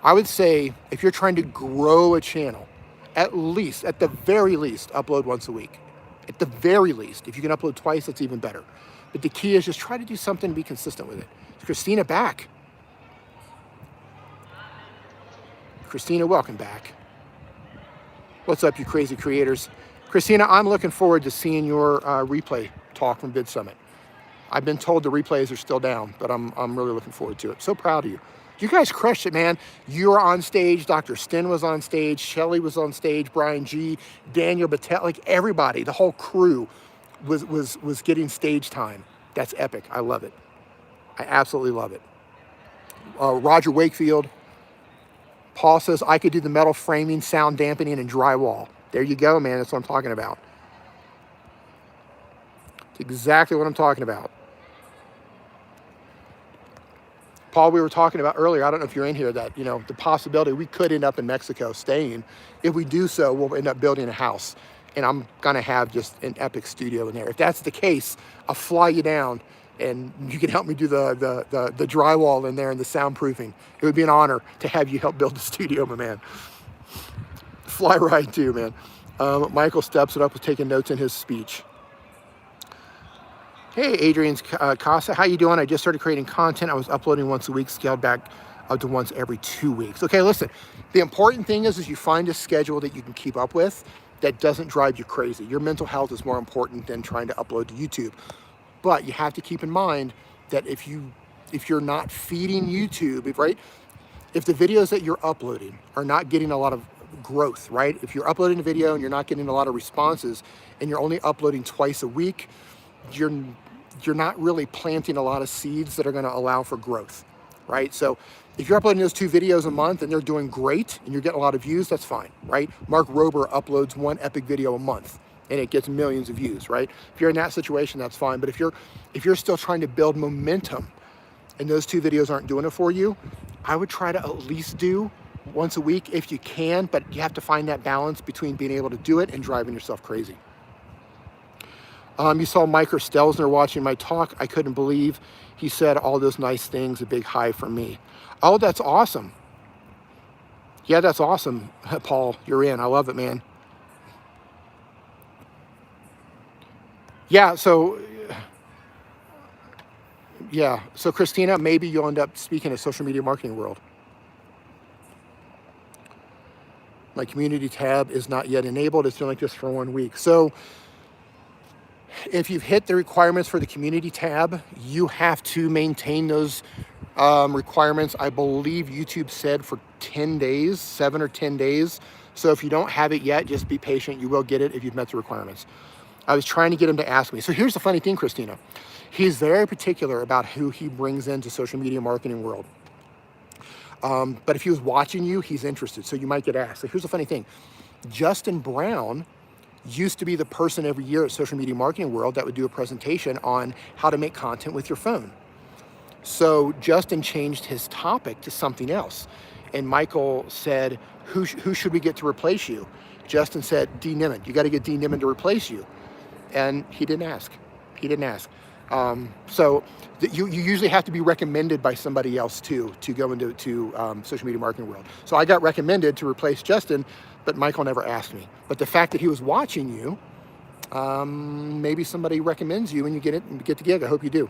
I would say if you're trying to grow a channel, at the very least, upload once a week. At the very least. If you can upload twice, that's even better. But the key is just try to do something and be consistent with it. Is Christina back? Christina, welcome back. What's up, you crazy creators? Christina, I'm looking forward to seeing your replay talk from Vid Summit. I've been told the replays are still down, but I'm really looking forward to it. So proud of you. You guys crushed it, man. You were on stage. Dr. Sten was on stage. Shelly was on stage. Brian G. Daniel Battelle, like everybody, the whole crew was getting stage time. That's epic. I love it. I absolutely love it. Roger Wakefield. Paul says, I could do the metal framing, sound dampening, and drywall. There you go, man. That's what I'm talking about. It's exactly what I'm talking about. Paul, we were talking about earlier, I don't know if you're in here, that, you know, the possibility we could end up in Mexico staying. If we do so, we'll end up building a house. And I'm going to have just an epic studio in there. If that's the case, I'll fly you down and you can help me do the drywall in there and the soundproofing. It would be an honor to have you help build the studio, my man. Fly ride too, man. Michael steps it up with taking notes in his speech. Hey, Adrian's Casa, how you doing? I just started creating content. I was uploading once a week, scaled back up to once every 2 weeks. Okay, listen, the important thing is you find a schedule that you can keep up with that doesn't drive you crazy. Your mental health is more important than trying to upload to YouTube. But you have to keep in mind that if you're not feeding YouTube, right? If the videos that you're uploading are not getting a lot of growth, right? If you're uploading a video and you're not getting a lot of responses and you're only uploading twice a week, you're not really planting a lot of seeds that are going to allow for growth, right? So if you're uploading those 2 videos a month and they're doing great and you're getting a lot of views, that's fine, right? Mark Rober uploads 1 epic video a month and it gets millions of views, right? If you're in that situation, that's fine. But if you're still trying to build momentum and those 2 videos aren't doing it for you, I would try to at least do once a week if you can, but you have to find that balance between being able to do it and driving yourself crazy. You saw Mike Stelzner watching my talk. I couldn't believe he said all those nice things, a big hi from me. Oh, that's awesome. Yeah, that's awesome, Paul. You're in. I love it, man. Yeah, so Christina, maybe you'll end up speaking at Social Media Marketing World. My community tab is not yet enabled. It's been like this for 1 week. So if you've hit the requirements for the community tab, you have to maintain those requirements. I believe YouTube said for 10 days, 7 or 10 days. So if you don't have it yet, just be patient. You will get it if you've met the requirements. I was trying to get him to ask me. So here's the funny thing, Christina. He's very particular about who he brings into Social Media Marketing World. But if he was watching you, he's interested. So you might get asked. So here's the funny thing. Justin Brown used to be the person every year at Social Media Marketing World that would do a presentation on how to make content with your phone. So Justin changed his topic to something else. And Michael said, who should we get to replace you? Justin said, D. Nimmin. You got to get D. Nimmin to replace you. And he didn't ask. He didn't ask. So you usually have to be recommended by somebody else too to go into Social Media Marketing World. So I got recommended to replace Justin, but Michael never asked me. But the fact that he was watching you, maybe somebody recommends you and you get the gig. I hope you do.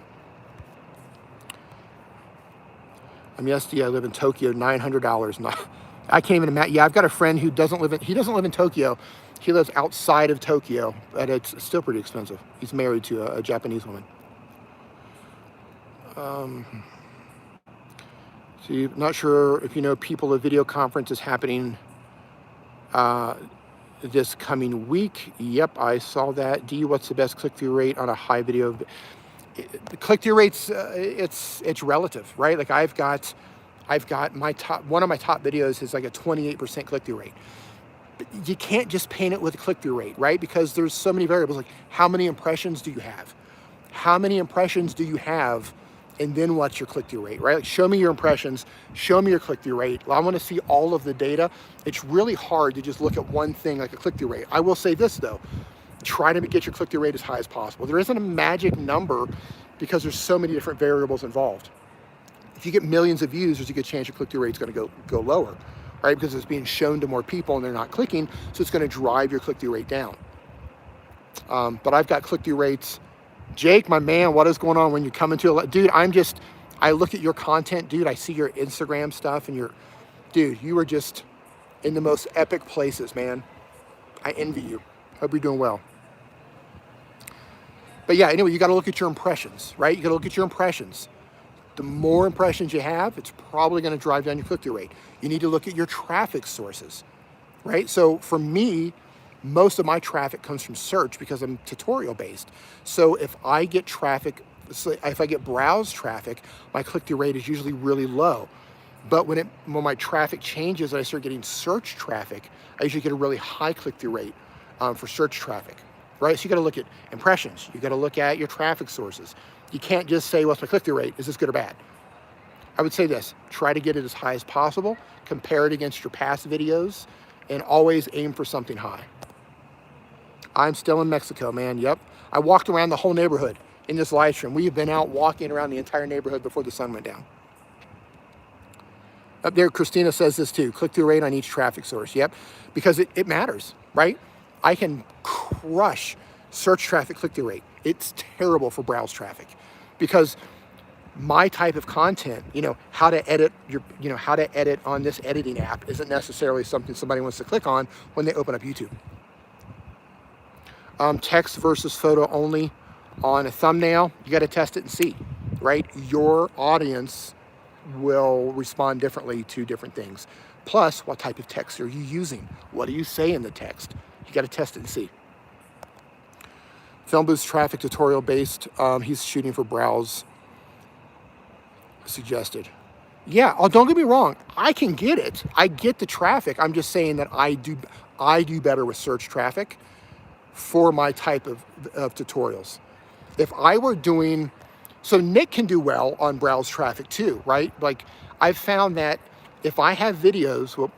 I'm SD. I live in Tokyo. $900. I can't even imagine. Yeah, I've got a friend who doesn't live in Tokyo. He lives outside of Tokyo, but it's still pretty expensive. He's married to a Japanese woman. See, not sure if you know, people, a video conference is happening this coming week. Yep, I saw that. D, what's the best click-through rate on a high video? The click-through rates, it's relative, right? Like I've got my one of my top videos is like a 28% click-through rate. But you can't just paint it with a click-through rate, right? Because there's so many variables. Like how many impressions do you have? How many impressions do you have? And then what's your click-through rate, right? Like show me your impressions, show me your click-through rate. Well, I want to see all of the data. It's really hard to just look at one thing like a click-through rate. I will say this though, try to get your click-through rate as high as possible. There isn't a magic number because there's so many different variables involved. If you get millions of views, there's a good chance your click-through rate's going to go lower, right? Because it's being shown to more people and they're not clicking, so it's going to drive your click-through rate down. But I've got click-through rates. Jake, my man, what is going on when you come into dude? I look at your content, dude. I see your Instagram stuff, and you are just in the most epic places, man. I envy you. Hope you're doing well. But yeah, anyway, you got to look at your impressions, right? You got to look at your impressions. The more impressions you have, it's probably going to drive down your click-through rate. You need to look at your traffic sources, right? So for me, most of my traffic comes from search because I'm tutorial based. So if I get browse traffic, my click-through rate is usually really low. But when my traffic changes and I start getting search traffic, I usually get a really high click-through rate for search traffic, right? So you got to look at impressions. You got to look at your traffic sources. You can't just say, what's my click-through rate? Is this good or bad? I would say this, try to get it as high as possible, compare it against your past videos, and always aim for something high. I'm still in Mexico, man. Yep. I walked around the whole neighborhood in this live stream. We have been out walking around the entire neighborhood before the sun went down. Up there, Christina says this too. Click-through rate on each traffic source. Yep. Because it matters, right? I can crush search traffic click-through rate. It's terrible for browse traffic because my type of content, how to edit on this editing app isn't necessarily something somebody wants to click on when they open up YouTube. Text versus photo only on a thumbnail, you got to test it and see, right? Your audience will respond differently to different things. Plus, what type of text are you using? What do you say in the text? You got to test it and see. Film boost traffic tutorial based. He's shooting for browse suggested. Yeah, oh, don't get me wrong. I can get it. I get the traffic. I'm just saying that I do better with search traffic for my type of tutorials. If I were doing, so Nick can do well on browse traffic too, right? Like I've found that if I have videos, well,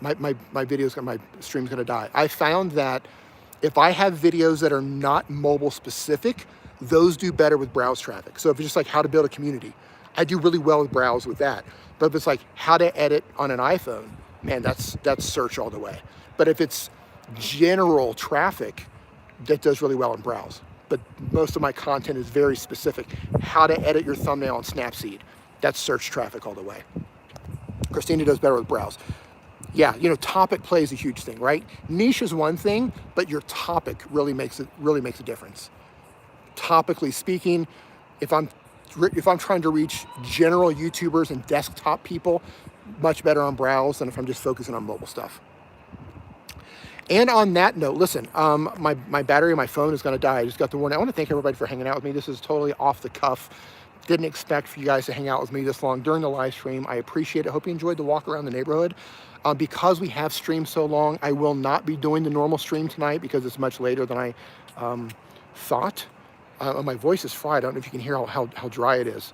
my stream's gonna die. I found that if I have videos that are not mobile specific, those do better with browse traffic. So if it's just like how to build a community, I do really well with browse with that. But if it's like how to edit on an iPhone, man, that's search all the way. But if it's general traffic, that does really well in browse. But most of my content is very specific. How to edit your thumbnail on Snapseed, that's search traffic all the way. Christina does better with browse. Yeah, you know, topic plays a huge thing, right? Niche is one thing, but your topic really makes a difference. Topically speaking, if I'm trying to reach general YouTubers and desktop people, much better on browse than if I'm just focusing on mobile stuff. And on that note, listen, my battery on my phone is going to die. I just got the warning. I want to thank everybody for hanging out with me. This is totally off the cuff. Didn't expect for you guys to hang out with me this long during the live stream. I appreciate it. Hope you enjoyed the walk around the neighborhood. Because we have streamed so long, I will not be doing the normal stream tonight because it's much later than I thought. My voice is fried. I don't know if you can hear how dry it is.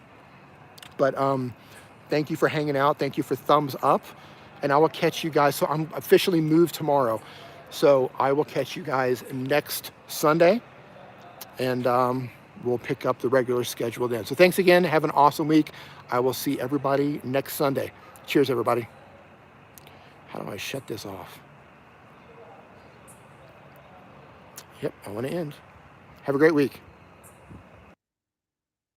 But thank you for hanging out. Thank you for thumbs up. And I will catch you guys. So I'm officially moved tomorrow. So I will catch you guys next Sunday. And we'll pick up the regular schedule then. So thanks again. Have an awesome week. I will see everybody next Sunday. Cheers, everybody. How do I shut this off? Yep, I want to end. Have a great week.